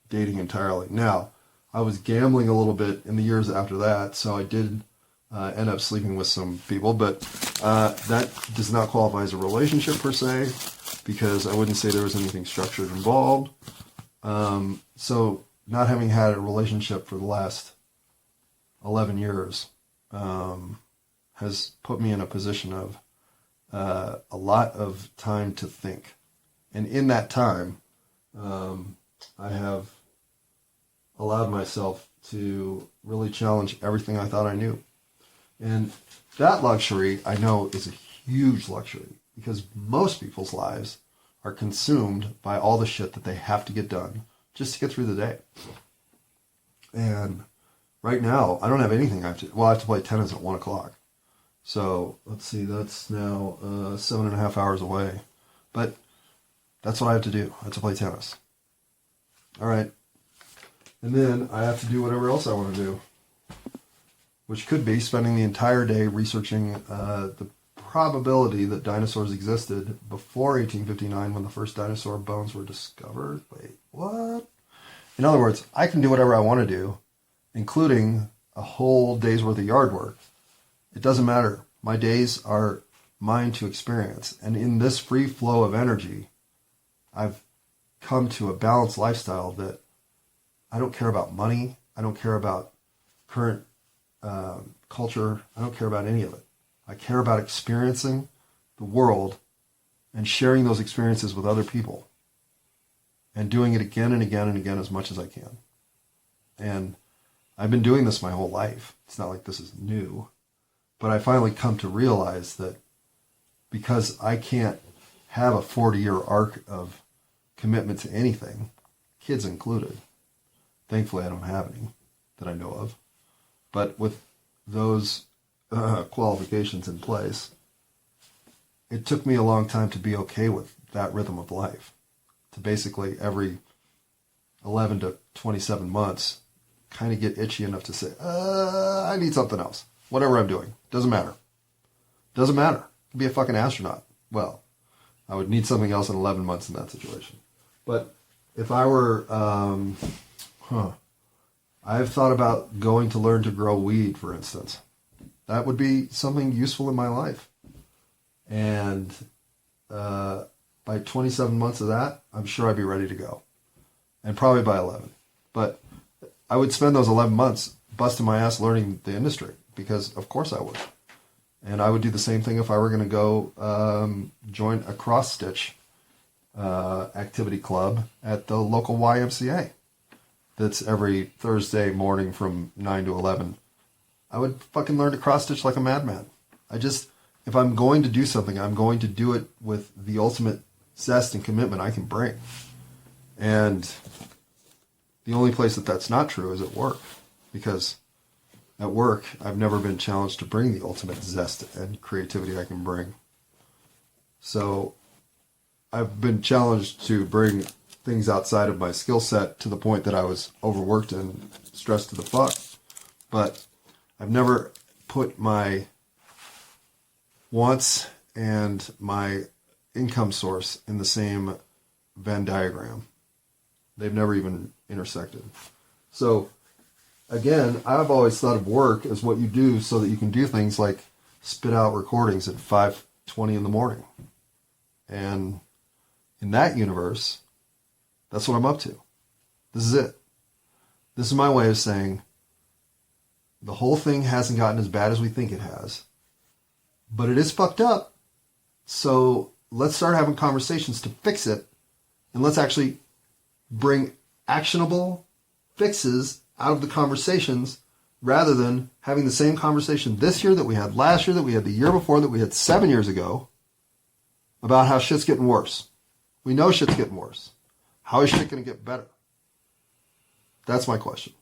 S1: dating entirely. Now, I was gambling a little bit in the years after that, so I did end up sleeping with some people, but that does not qualify as a relationship per se, because I wouldn't say there was anything structured involved. So not having had a relationship for the last 11 years has put me in a position of a lot of time to think. And in that time, I have allowed myself to really challenge everything I thought I knew. And that luxury, I know, is a huge luxury, because most people's lives are consumed by all the shit that they have to get done just to get through the day. And right now, I don't have anything I have to play tennis at 1 o'clock. So, let's see, that's now 7.5 hours away. But that's what I have to do. I have to play tennis. All right. And then I have to do whatever else I want to do, which could be spending the entire day researching the probability that dinosaurs existed before 1859, when the first dinosaur bones were discovered. Wait, what? In other words, I can do whatever I want to do, including a whole day's worth of yard work. It doesn't matter. My days are mind to experience. And in this free flow of energy, I've come to a balanced lifestyle that I don't care about money. I don't care about current culture. I don't care about any of it. I care about experiencing the world and sharing those experiences with other people and doing it again and again and again as much as I can. And I've been doing this my whole life. It's not like this is new. But I finally come to realize that because I can't have a 40-year arc of commitment to anything, kids included. Thankfully, I don't have any that I know of. But with those qualifications in place, it took me a long time to be okay with that rhythm of life. To basically every 11 to 27 months, kind of get itchy enough to say, I need something else. Whatever I'm doing. Doesn't matter. Doesn't matter. Be a fucking astronaut. Well, I would need something else in 11 months in that situation. But if I were, I've thought about going to learn to grow weed, for instance. That would be something useful in my life. And by 27 months of that, I'm sure I'd be ready to go. And probably by 11. But I would spend those 11 months busting my ass learning the industry, because of course I would. And I would do the same thing if I were going to go join a cross-stitch activity club at the local YMCA. That's every Thursday morning from 9 to 11. I would fucking learn to cross-stitch like a madman. If I'm going to do something, I'm going to do it with the ultimate zest and commitment I can bring. And the only place that that's not true is at work. Because at work, I've never been challenged to bring the ultimate zest and creativity I can bring. So I've been challenged to bring things outside of my skill set to the point that I was overworked and stressed to the fuck. But I've never put my wants and my income source in the same Venn diagram. They've never even intersected. So again, I've always thought of work as what you do so that you can do things like spit out recordings at 5:20 in the morning. And in that universe, that's what I'm up to. This is it. This is my way of saying the whole thing hasn't gotten as bad as we think it has, but it is fucked up. So let's start having conversations to fix it, and let's actually bring actionable fixes out of the conversations rather than having the same conversation this year that we had last year, that we had the year before, that we had 7 years ago about how shit's getting worse. We know shit's getting worse. How is shit going to get better? That's my question.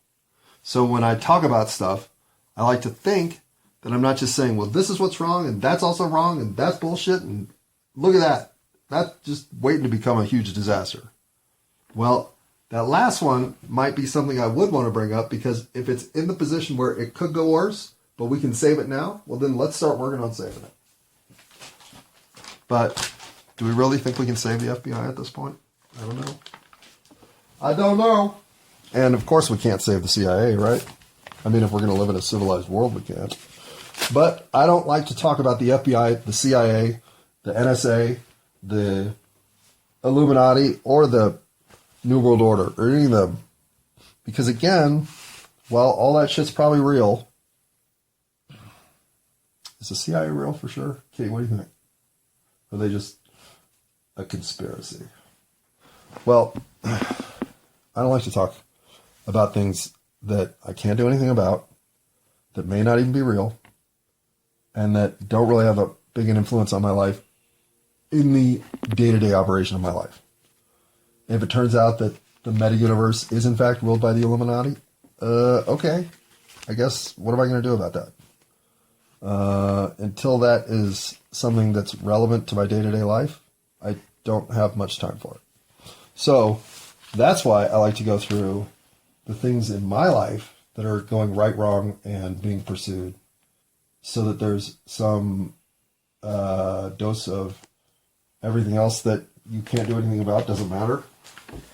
S1: So when I talk about stuff, I like to think that I'm not just saying, well, this is what's wrong, and that's also wrong, and that's bullshit, and look at that. That's just waiting to become a huge disaster. Well, that last one might be something I would want to bring up, because if it's in the position where it could go worse, but we can save it now, well, then let's start working on saving it. But do we really think we can save the FBI at this point? I don't know. I don't know. And of course we can't save the CIA, right? I mean, if we're going to live in a civilized world, we can't. But I don't like to talk about the FBI, the CIA, the NSA, the Illuminati, or the New World Order, or any of them. Because again, while all that shit's probably real, is the CIA real for sure? Katie, what do you think? Or are they just a conspiracy? Well, I don't like to talk about things that I can't do anything about, that may not even be real, and that don't really have a big influence on my life in the day-to-day operation of my life. If it turns out that the meta-universe is in fact ruled by the Illuminati, okay. I guess, what am I going to do about that? Until that is something that's relevant to my day-to-day life, I don't have much time for it. So, that's why I like to go through the things in my life that are going right, wrong, and being pursued, so that there's some dose of everything else that you can't do anything about, doesn't matter,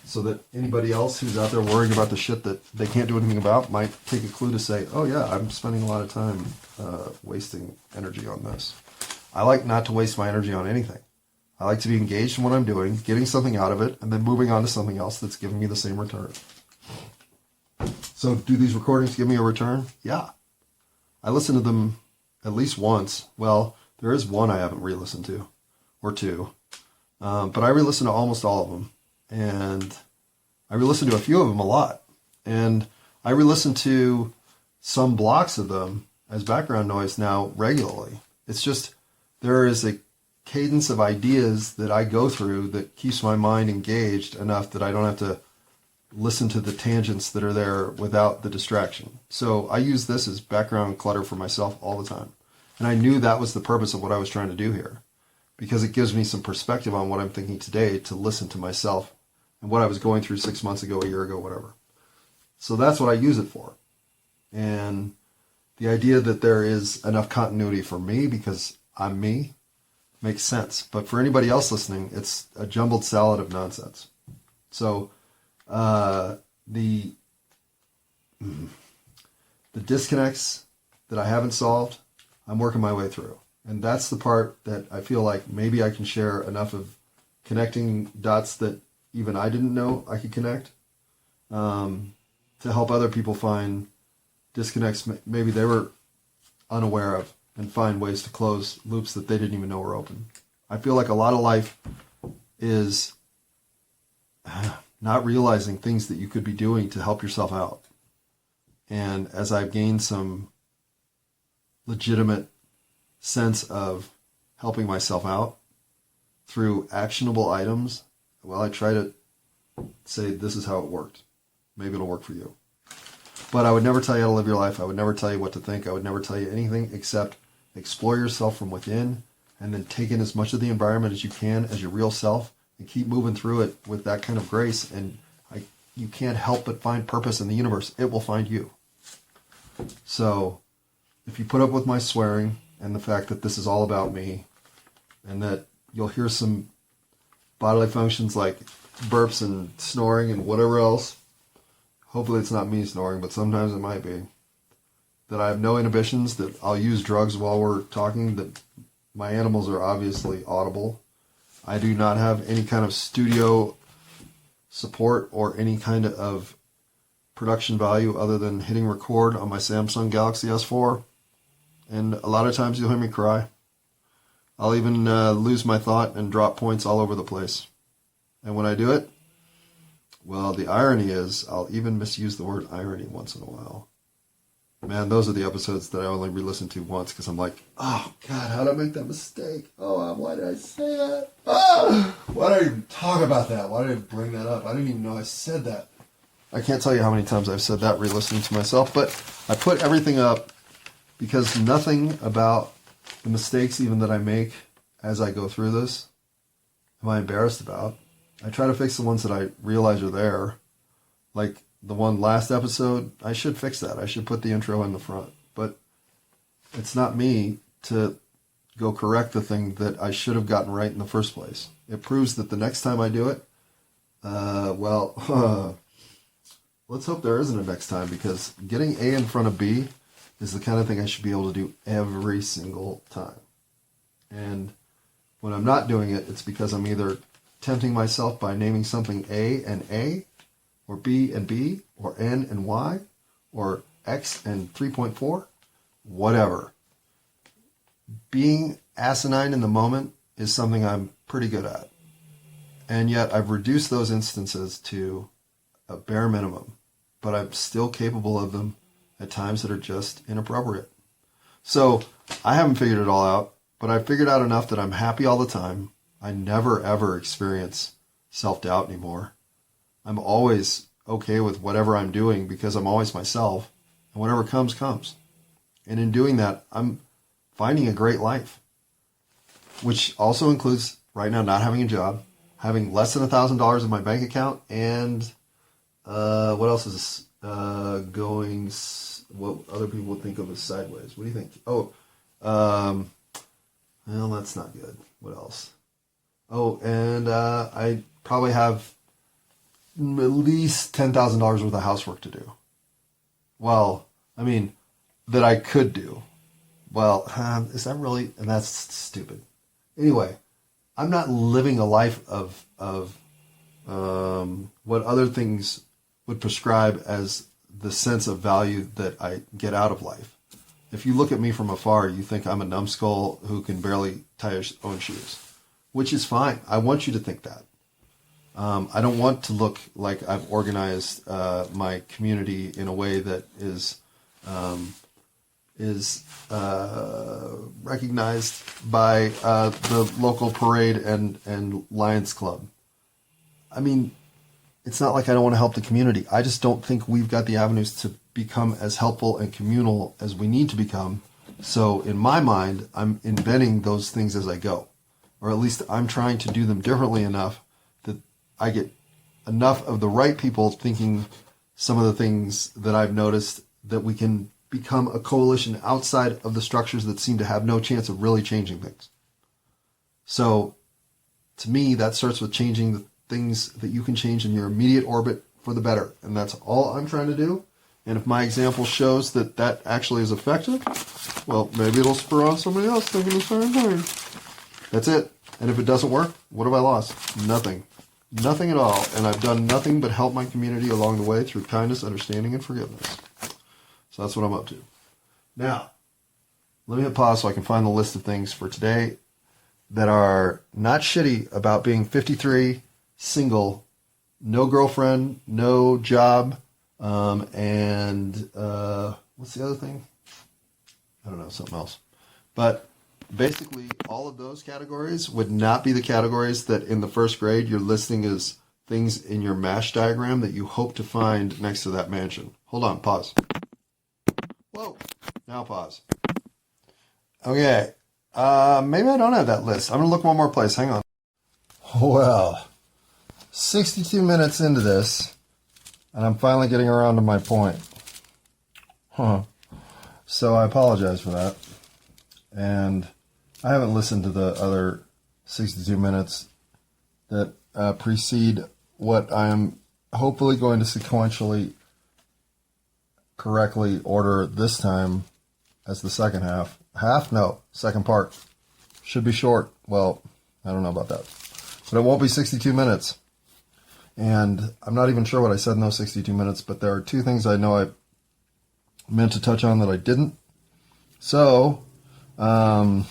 S1: so that anybody else who's out there worrying about the shit that they can't do anything about might take a clue to say, oh yeah, I'm spending a lot of time wasting energy on this. I like not to waste my energy on anything. I like to be engaged in what I'm doing, getting something out of it, and then moving on to something else that's giving me the same return. So do these recordings give me a return? Yeah. I listen to them at least once. Well, there is one I haven't re-listened to, or two. But I re-listen to almost all of them. And I re-listen to a few of them a lot. And I re-listen to some blocks of them as background noise now regularly. It's just, there is a cadence of ideas that I go through that keeps my mind engaged enough that I don't have to listen to the tangents that are there without the distraction. So I use this as background clutter for myself all the time. And I knew that was the purpose of what I was trying to do here, because it gives me some perspective on what I'm thinking today to listen to myself and what I was going through 6 months ago, a year ago, whatever. So that's what I use it for. And the idea that there is enough continuity for me because I'm me makes sense. But for anybody else listening, it's a jumbled salad of nonsense. So the disconnects that I haven't solved, I'm working my way through. And that's the part that I feel like maybe I can share enough of connecting dots that even I didn't know I could connect, to help other people find disconnects maybe they were unaware of, and find ways to close loops that they didn't even know were open. I feel like a lot of life is not realizing things that you could be doing to help yourself out. And as I've gained some legitimate sense of helping myself out through actionable items, well, I try to say, this is how it worked. Maybe it'll work for you. But I would never tell you how to live your life. I would never tell you what to think. I would never tell you anything except explore yourself from within, and then take in as much of the environment as you can as your real self, and keep moving through it with that kind of grace. And you can't help but find purpose in the universe. It will find you. So if you put up with my swearing and the fact that this is all about me, and that you'll hear some bodily functions like burps and snoring and whatever else, hopefully it's not me snoring, but sometimes it might be, that I have no inhibitions, that I'll use drugs while we're talking, that my animals are obviously audible. I do not have any kind of studio support or any kind of production value other than hitting record on my Samsung Galaxy S4. And a lot of times you'll hear me cry. I'll even lose my thought and drop points all over the place. And when I do it, well, the irony is I'll even misuse the word irony once in a while. Man, those are the episodes that I only re-listen to once because I'm like, oh, God, how did I make that mistake? Oh, why did I say that? Oh, why did I even talk about that? Why did I bring that up? I didn't even know I said that. I can't tell you how many times I've said that re-listening to myself, but I put everything up because nothing about the mistakes even that I make as I go through this am I embarrassed about. I try to fix the ones that I realize are there. Like the one last episode, I should fix that. I should put the intro in the front. But it's not me to go correct the thing that I should have gotten right in the first place. It proves that the next time I do it, let's hope there isn't a next time, because getting A in front of B is the kind of thing I should be able to do every single time. And when I'm not doing it, it's because I'm either tempting myself by naming something A, or B and B, or N and Y, or X and 3.4, whatever. Being asinine in the moment is something I'm pretty good at. And yet I've reduced those instances to a bare minimum, but I'm still capable of them at times that are just inappropriate. So I haven't figured it all out, but I've figured out enough that I'm happy all the time. I never, ever experience self-doubt anymore. I'm always okay with whatever I'm doing because I'm always myself, and whatever comes, comes. And in doing that, I'm finding a great life, which also includes right now not having a job, having less than $1,000 in my bank account, and what else is going, what other people would think of as sideways. What do you think? Well, that's not good. What else? Oh, and I probably have at least $10,000 worth of housework to do. Well, I mean, that I could do. well, is that really? And that's stupid. Anyway, I'm not living a life of what other things would prescribe as the sense of value that I get out of life. If you look at me from afar, you think I'm a numbskull who can barely tie his own shoes, which is fine. I want you to think that. I don't want to look like I've organized my community in a way that is recognized by the local parade and Lions Club. I mean, it's not like I don't want to help the community. I just don't think we've got the avenues to become as helpful and communal as we need to become. So in my mind, I'm inventing those things as I go. Or at least I'm trying to do them differently enough that I get enough of the right people thinking some of the things that I've noticed that we can become a coalition outside of the structures that seem to have no chance of really changing things. So to me, that starts with changing the things that you can change in your immediate orbit for the better. And that's all I'm trying to do. And if my example shows that that actually is effective, well, maybe it'll spur on somebody else thinking the same thing. That's it. And if it doesn't work, what have I lost? Nothing. Nothing at all. And I've done nothing but help my community along the way through kindness, understanding, and forgiveness. So that's what I'm up to. Now, let me hit pause so I can find the list of things for today that are not shitty about being 53, single, no girlfriend, no job, and what's the other thing? I don't know, something else. But basically, all of those categories would not be the categories that in the first grade you're listing as things in your MASH diagram that you hope to find next to that mansion. Hold on, pause. Whoa, now pause. Okay, maybe I don't have that list. I'm going to look one more place. Hang on. Well, 62 minutes into this, and I'm finally getting around to my point. So I apologize for that. And I haven't listened to the other 62 minutes that precede what I am hopefully going to sequentially correctly order this time as the second half. Second part. Should be short. Well, I don't know about that. But it won't be 62 minutes. And I'm not even sure what I said in those 62 minutes, but there are two things I know I meant to touch on that I didn't. So, the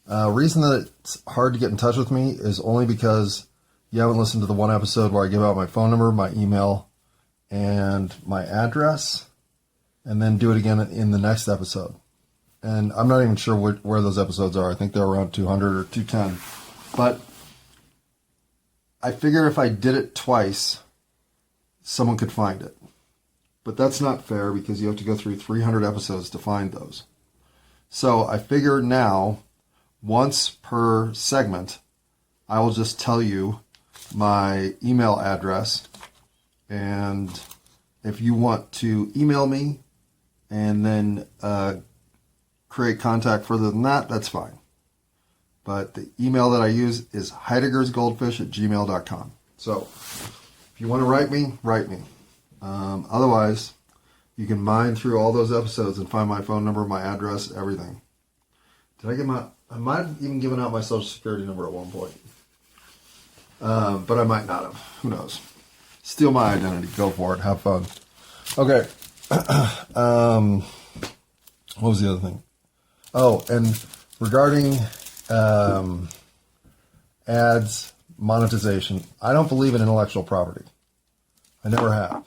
S1: reason that it's hard to get in touch with me is only because you haven't listened to the one episode where I give out my phone number, my email, and my address, and then do it again in the next episode. And I'm not even sure where those episodes are. I think they're around 200 or 210. But I figure if I did it twice, someone could find it. But that's not fair because you have to go through 300 episodes to find those. So I figure now, once per segment, I will just tell you my email address. And if you want to email me and then create contact further than that, that's fine. But the email that I use is heideggersgoldfish@gmail.com. So if you want to write me, write me. Otherwise, you can mine through all those episodes and find my phone number, my address, everything. I might have even given out my social security number at one point. But I might not have. Who knows? Steal my identity. Go for it. Have fun. Okay. What was the other thing? Oh, and regarding ads, monetization, I don't believe in intellectual property. I never have.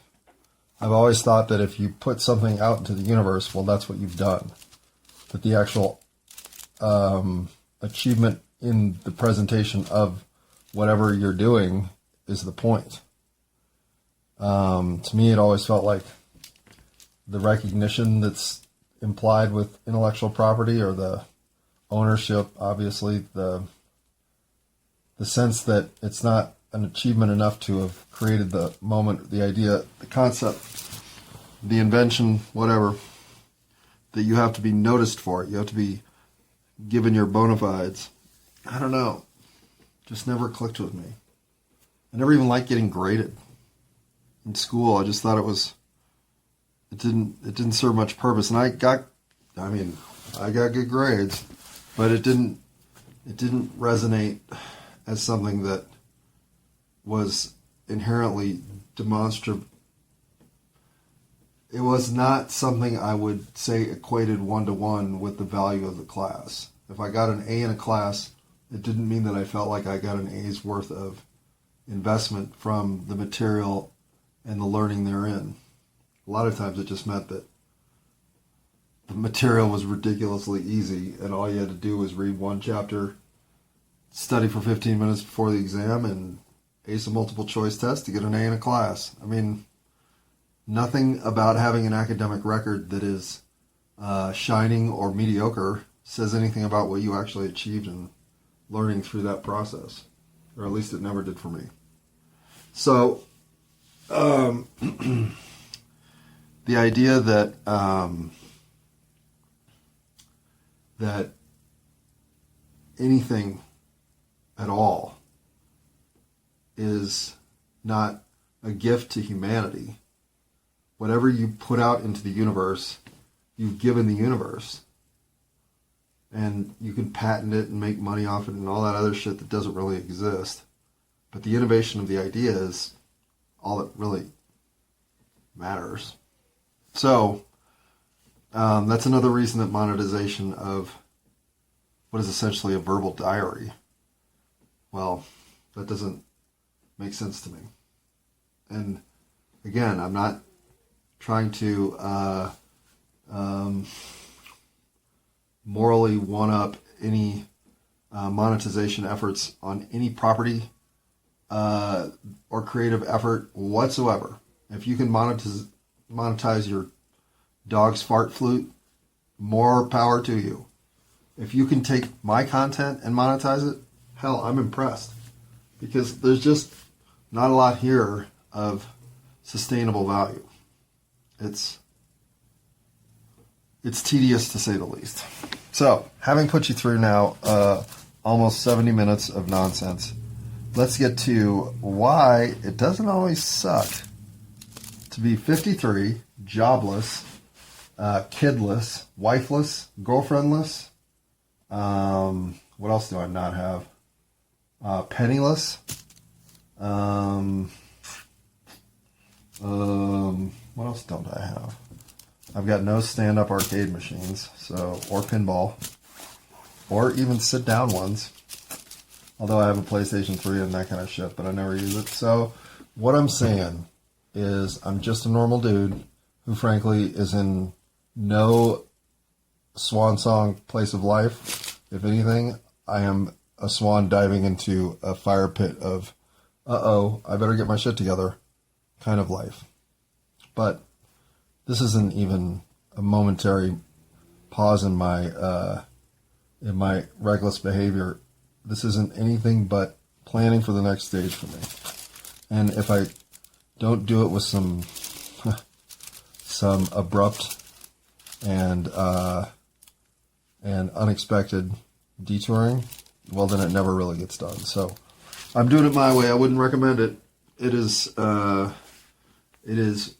S1: I've always thought that if you put something out into the universe, well, that's what you've done. But the actual achievement in the presentation of whatever you're doing is the point. To me, it always felt like the recognition that's implied with intellectual property, or the ownership, obviously, the sense that it's not an achievement enough to have created the moment, the idea, the concept, the invention, whatever, that you have to be noticed for it. You have to be given your bona fides. I don't know. Just never clicked with me. I never even liked getting graded. In school, I just thought it was it didn't serve much purpose. And I got good grades, but it didn't resonate as something that was inherently demonstrative. It was not something I would say equated one-to-one with the value of the class. If I got an A in a class, it didn't mean that I felt like I got an A's worth of investment from the material and the learning therein. A lot of times it just meant that the material was ridiculously easy and all you had to do was read one chapter, study for 15 minutes before the exam, and ace a multiple choice test to get an A in a class. I mean, nothing about having an academic record that is shining or mediocre says anything about what you actually achieved in learning through that process. Or at least it never did for me. So, the idea that that anything at all is not a gift to humanity. Whatever you put out into the universe, you've given the universe. And you can patent it and make money off it and all that other shit that doesn't really exist. But the innovation of the idea is all that really matters. So, that's another reason that monetization of what is essentially a verbal diary, well, that doesn't make sense to me. And again, I'm not trying to morally one-up any monetization efforts on any property or creative effort whatsoever. If you can monetize your dog's fart flute, more power to you. If you can take my content and monetize it, hell, I'm impressed. Because there's just not a lot here of sustainable value. It's tedious to say the least. So, having put you through now almost 70 minutes of nonsense, let's get to why it doesn't always suck to be 53, jobless, kidless, wifeless, girlfriendless. What else do I not have? Penniless. What else don't I have? I've got no stand-up arcade machines, or pinball, or even sit-down ones. Although I have a PlayStation 3 and that kind of shit, but I never use it. So what I'm saying is I'm just a normal dude who frankly is in no swan song place of life. If anything, I am a swan diving into a fire pit of, I better get my shit together kind of life. But this isn't even a momentary pause in my reckless behavior. This isn't anything but planning for the next stage for me. And if I don't do it with some abrupt and unexpected detouring, well, then it never really gets done. So I'm doing it my way. I wouldn't recommend it. It is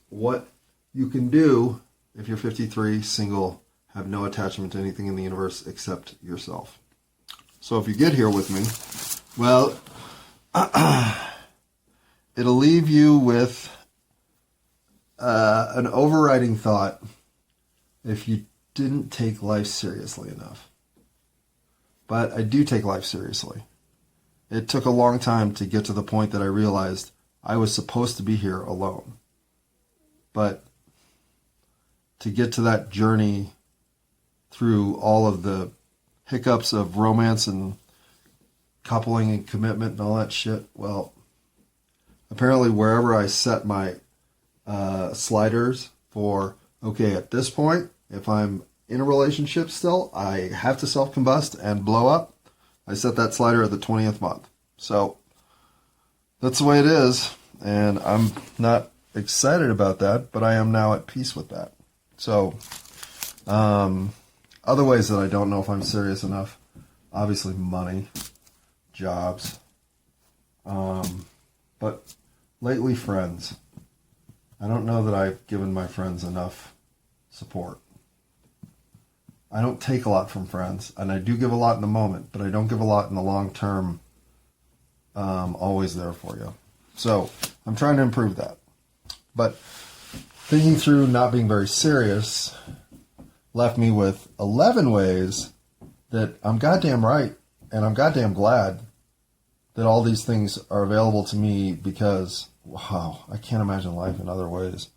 S1: what you can do if you're 53, single, have no attachment to anything in the universe except yourself. So if you get here with me, well, it'll leave you with an overriding thought if you didn't take life seriously enough. But I do take life seriously. It took a long time to get to the point that I realized I was supposed to be here alone. But to get to that journey through all of the hiccups of romance and coupling and commitment and all that shit, well, apparently wherever I set my sliders for, okay, at this point, if I'm in a relationship still, I have to self-combust and blow up, I set that slider at the 20th month. So that's the way it is, and I'm not excited about that, but I am now at peace with that. So other ways that I don't know if I'm serious enough, obviously money, jobs, but lately friends. I don't know that I've given my friends enough support. I don't take a lot from friends, and I do give a lot in the moment, but I don't give a lot in the long term. Always there for you. So I'm trying to improve that. But thinking through not being very serious left me with 11 ways that I'm goddamn right, and I'm goddamn glad that all these things are available to me because, wow, I can't imagine life in other ways.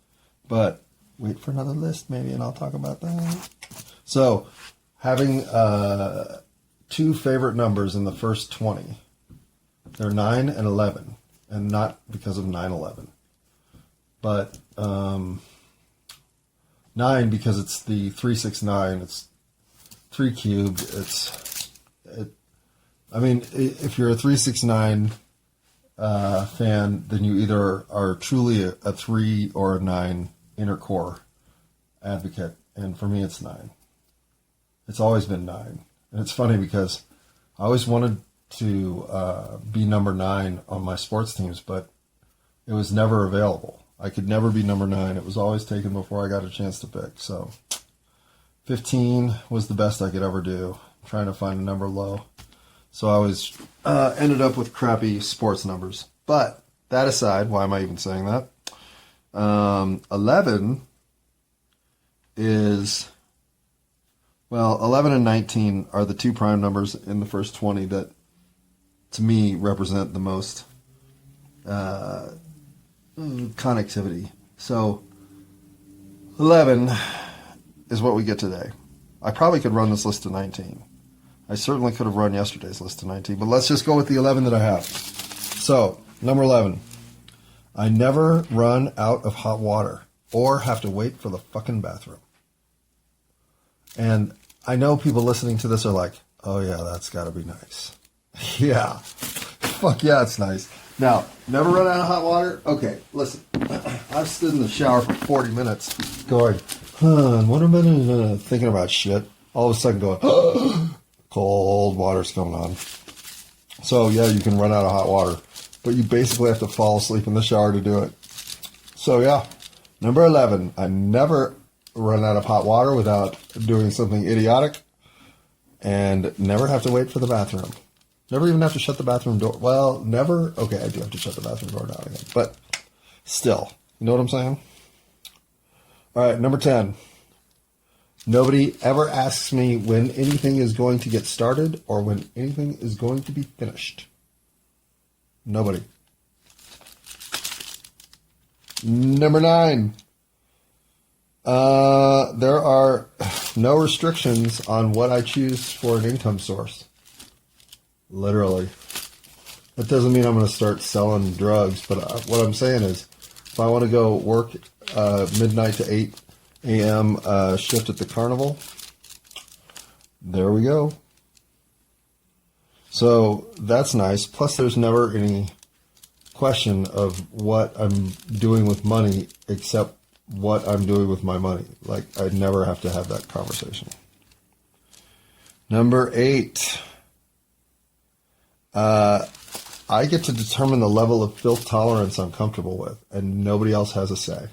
S1: But wait for another list maybe, and I'll talk about that. So, having 2 favorite numbers in the first 20. They're 9 and 11, and not because of 9/11. But 9 because it's the 369. It's 3 cubed. I mean, if you're a 369 fan, then you either are truly a 3 or a 9 inner core advocate. And for me, it's 9. It's always been 9. And it's funny because I always wanted to be number 9 on my sports teams, but it was never available. I could never be number 9. It was always taken before I got a chance to pick. So 15 was the best I could ever do, trying to find a number low. So I always ended up with crappy sports numbers. But that aside, why am I even saying that? 11 is, well, 11 and 19 are the 2 prime numbers in the first 20 that, to me, represent the most connectivity. So 11 is what we get today. I probably could run this list to 19. I certainly could have run yesterday's list to 19, but let's just go with the 11 that I have. So, number 11. I never run out of hot water or have to wait for the fucking bathroom. And I know people listening to this are like, oh yeah, that's got to be nice. Yeah. Fuck yeah, it's nice. Now, never run out of hot water? Okay, listen. I've stood in the shower for 40 minutes going, what am I doing? Thinking about shit. All of a sudden going, cold water's coming on. So, yeah, you can run out of hot water. But you basically have to fall asleep in the shower to do it. So, yeah. Number 11. I never run out of hot water without doing something idiotic. And never have to wait for the bathroom. Never even have to shut the bathroom door. Well, never. Okay, I do have to shut the bathroom door now again. But still. You know what I'm saying? All right, number 10. Nobody ever asks me when anything is going to get started or when anything is going to be finished. Nobody. Number 9. There are no restrictions on what I choose for an income source. Literally. That doesn't mean I'm going to start selling drugs, but what I'm saying is if I want to go work midnight to 8 a.m. Shift at the carnival, there we go. So that's nice. Plus there's never any question of what I'm doing with money except what I'm doing with my money. Like, I never have to have that conversation. Number 8. I get to determine the level of filth tolerance I'm comfortable with, and nobody else has a say.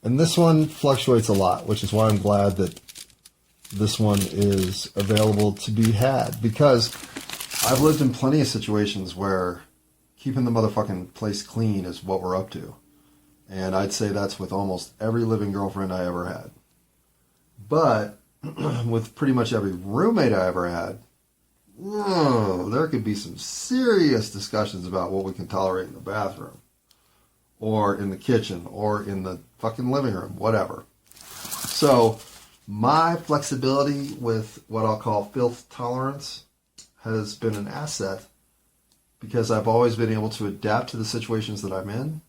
S1: And this one fluctuates a lot, which is why I'm glad that this one is available to be had, because I've lived in plenty of situations where keeping the motherfucking place clean is what we're up to. And I'd say that's with almost every living girlfriend I ever had. But with pretty much every roommate I ever had, there could be some serious discussions about what we can tolerate in the bathroom, or in the kitchen, or in the fucking living room, whatever. So my flexibility with what I'll call filth tolerance has been an asset, because I've always been able to adapt to the situations that I'm in.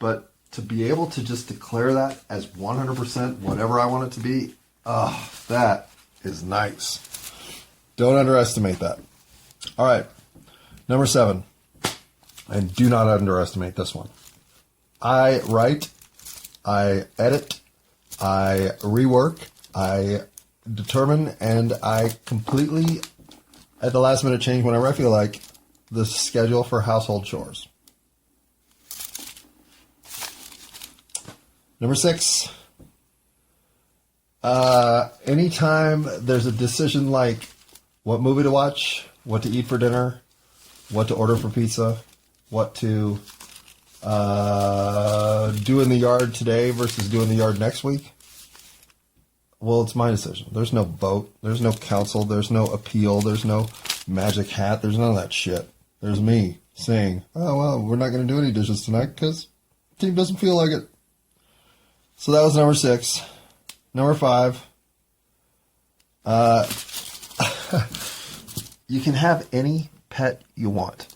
S1: But to be able to just declare that as 100% whatever I want it to be, that is nice. Don't underestimate that. All right, number 7. And do not underestimate this one. I write, I edit, I rework, I determine, and I completely, at the last minute, change whenever I feel like, the schedule for household chores. Number 6. Anytime there's a decision like what movie to watch, what to eat for dinner, what to order for pizza, what to do in the yard today versus do in the yard next week, well, it's my decision. There's no vote. There's no council. There's no appeal. There's no magic hat. There's none of that shit. There's me saying, oh, well, we're not going to do any dishes tonight because the team doesn't feel like it. So that was number 6. Number 5. You can have any pet you want.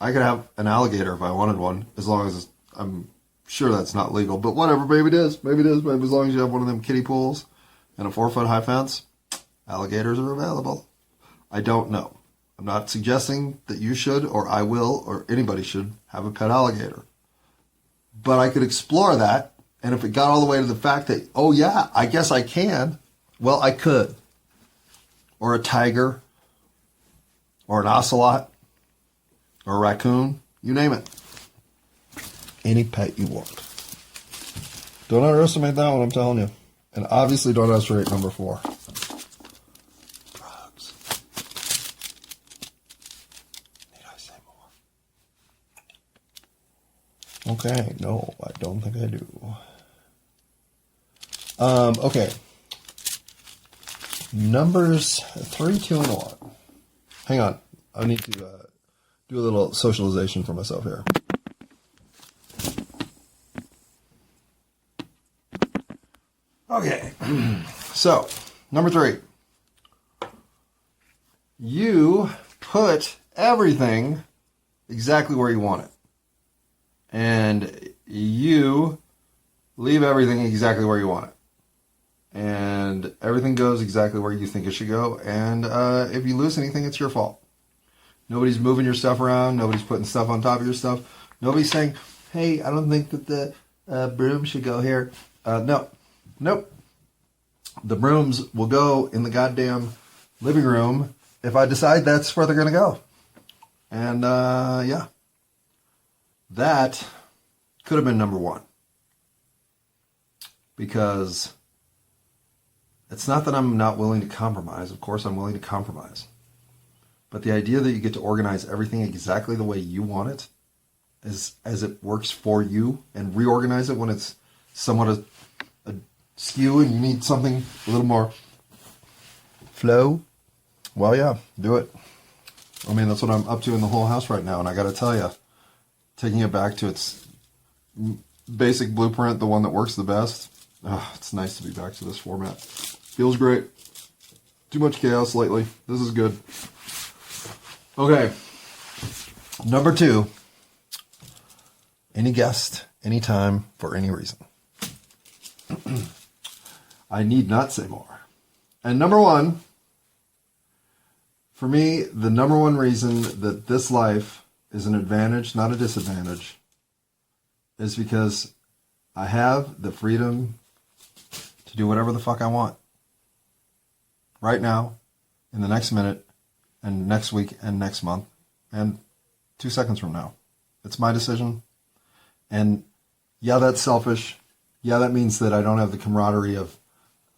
S1: I could have an alligator if I wanted one, as long as I'm sure that's not legal. But whatever, maybe it is. Maybe it is. Maybe as long as you have one of them kiddie pools and a 4-foot high fence, alligators are available. I don't know. I'm not suggesting that you should, or I will, or anybody should have a pet alligator. But I could explore that, and if it got all the way to the fact that, oh yeah, I guess I can, well, I could. Or a tiger, or an ocelot, or a raccoon, you name it. Any pet you want. Don't underestimate that one, I'm telling you. And obviously don't underestimate number 4. Drugs. Need I say more? Okay, no, I don't think I do. Okay. Numbers 3, 2, and 1. Hang on. I need to do a little socialization for myself here. Okay. So, number 3. You put everything exactly where you want it. And you leave everything exactly where you want it. And everything goes exactly where you think it should go. And if you lose anything, it's your fault. Nobody's moving your stuff around. Nobody's putting stuff on top of your stuff. Nobody's saying, hey, I don't think that the broom should go here. No. Nope. The brooms will go in the goddamn living room if I decide that's where they're going to go. And, yeah. That could have been number 1. Because it's not that I'm not willing to compromise. Of course, I'm willing to compromise. But the idea that you get to organize everything exactly the way you want it, as it works for you, and reorganize it when it's somewhat askew and you need something a little more flow, well, yeah, do it. I mean, that's what I'm up to in the whole house right now. And I got to tell you, taking it back to its basic blueprint, the one that works the best, it's nice to be back to this format. Feels great. Too much chaos lately. This is good. Okay. Number 2. Any guest, anytime, for any reason. I need not say more. And number 1, for me, the number 1 reason that this life is an advantage, not a disadvantage, is because I have the freedom to do whatever the fuck I want. Right now, in the next minute, and next week, and next month, and 2 seconds from now. It's my decision. And yeah, that's selfish. Yeah, that means that I don't have the camaraderie of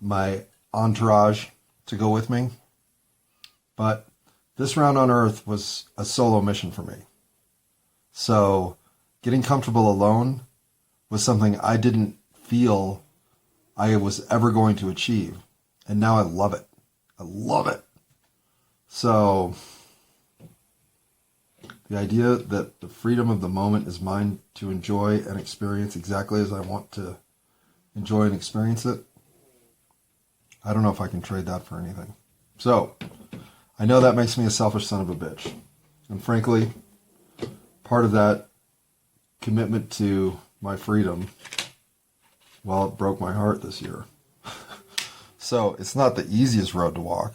S1: my entourage to go with me. But this round on Earth was a solo mission for me. So getting comfortable alone was something I didn't feel I was ever going to achieve. And now I love it. I love it. So the idea that the freedom of the moment is mine to enjoy and experience exactly as I want to enjoy and experience it, I don't know if I can trade that for anything. So I know that makes me a selfish son of a bitch. And frankly, part of that commitment to my freedom, well, it broke my heart this year. So it's not the easiest road to walk,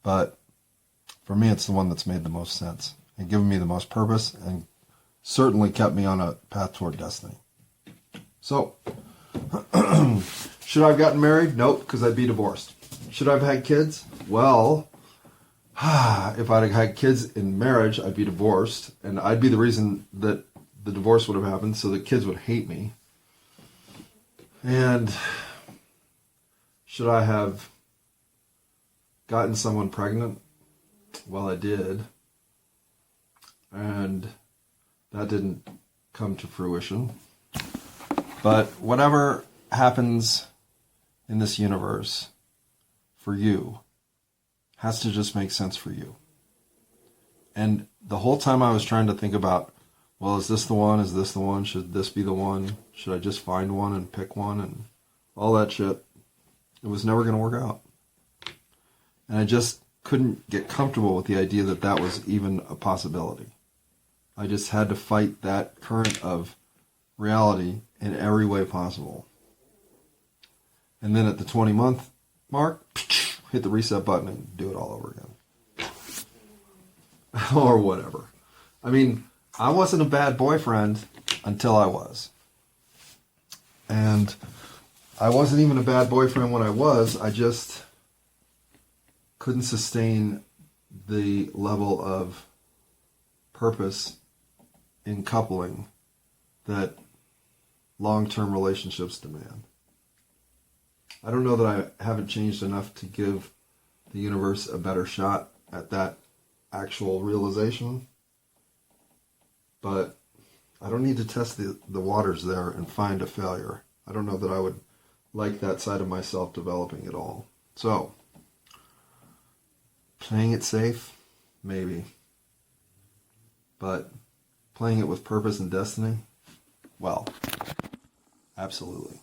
S1: but for me, it's the one that's made the most sense and given me the most purpose and certainly kept me on a path toward destiny. So, should I have gotten married? Nope, because I'd be divorced. Should I have had kids? Well, if I'd have had kids in marriage, I'd be divorced, and I'd be the reason that the divorce would have happened, so the kids would hate me. And should I have gotten someone pregnant? Well, I did. And that didn't come to fruition. But whatever happens in this universe for you has to just make sense for you. And the whole time I was trying to think about, well, is this the one? Is this the one? Should this be the one? Should I just find one and pick one and all that shit? It was never going to work out. And I just couldn't get comfortable with the idea that that was even a possibility. I just had to fight that current of reality in every way possible. And then at the 20-month mark, hit the reset button and do it all over again. Or whatever. I mean, I wasn't a bad boyfriend until I was. And I wasn't even a bad boyfriend when I was. I just couldn't sustain the level of purpose in coupling that long-term relationships demand. I don't know that I haven't changed enough to give the universe a better shot at that actual realization, but I don't need to test the waters there and find a failure. I don't know that I would like that side of myself developing at all. So, playing it safe, maybe. But playing it with purpose and destiny, well, absolutely.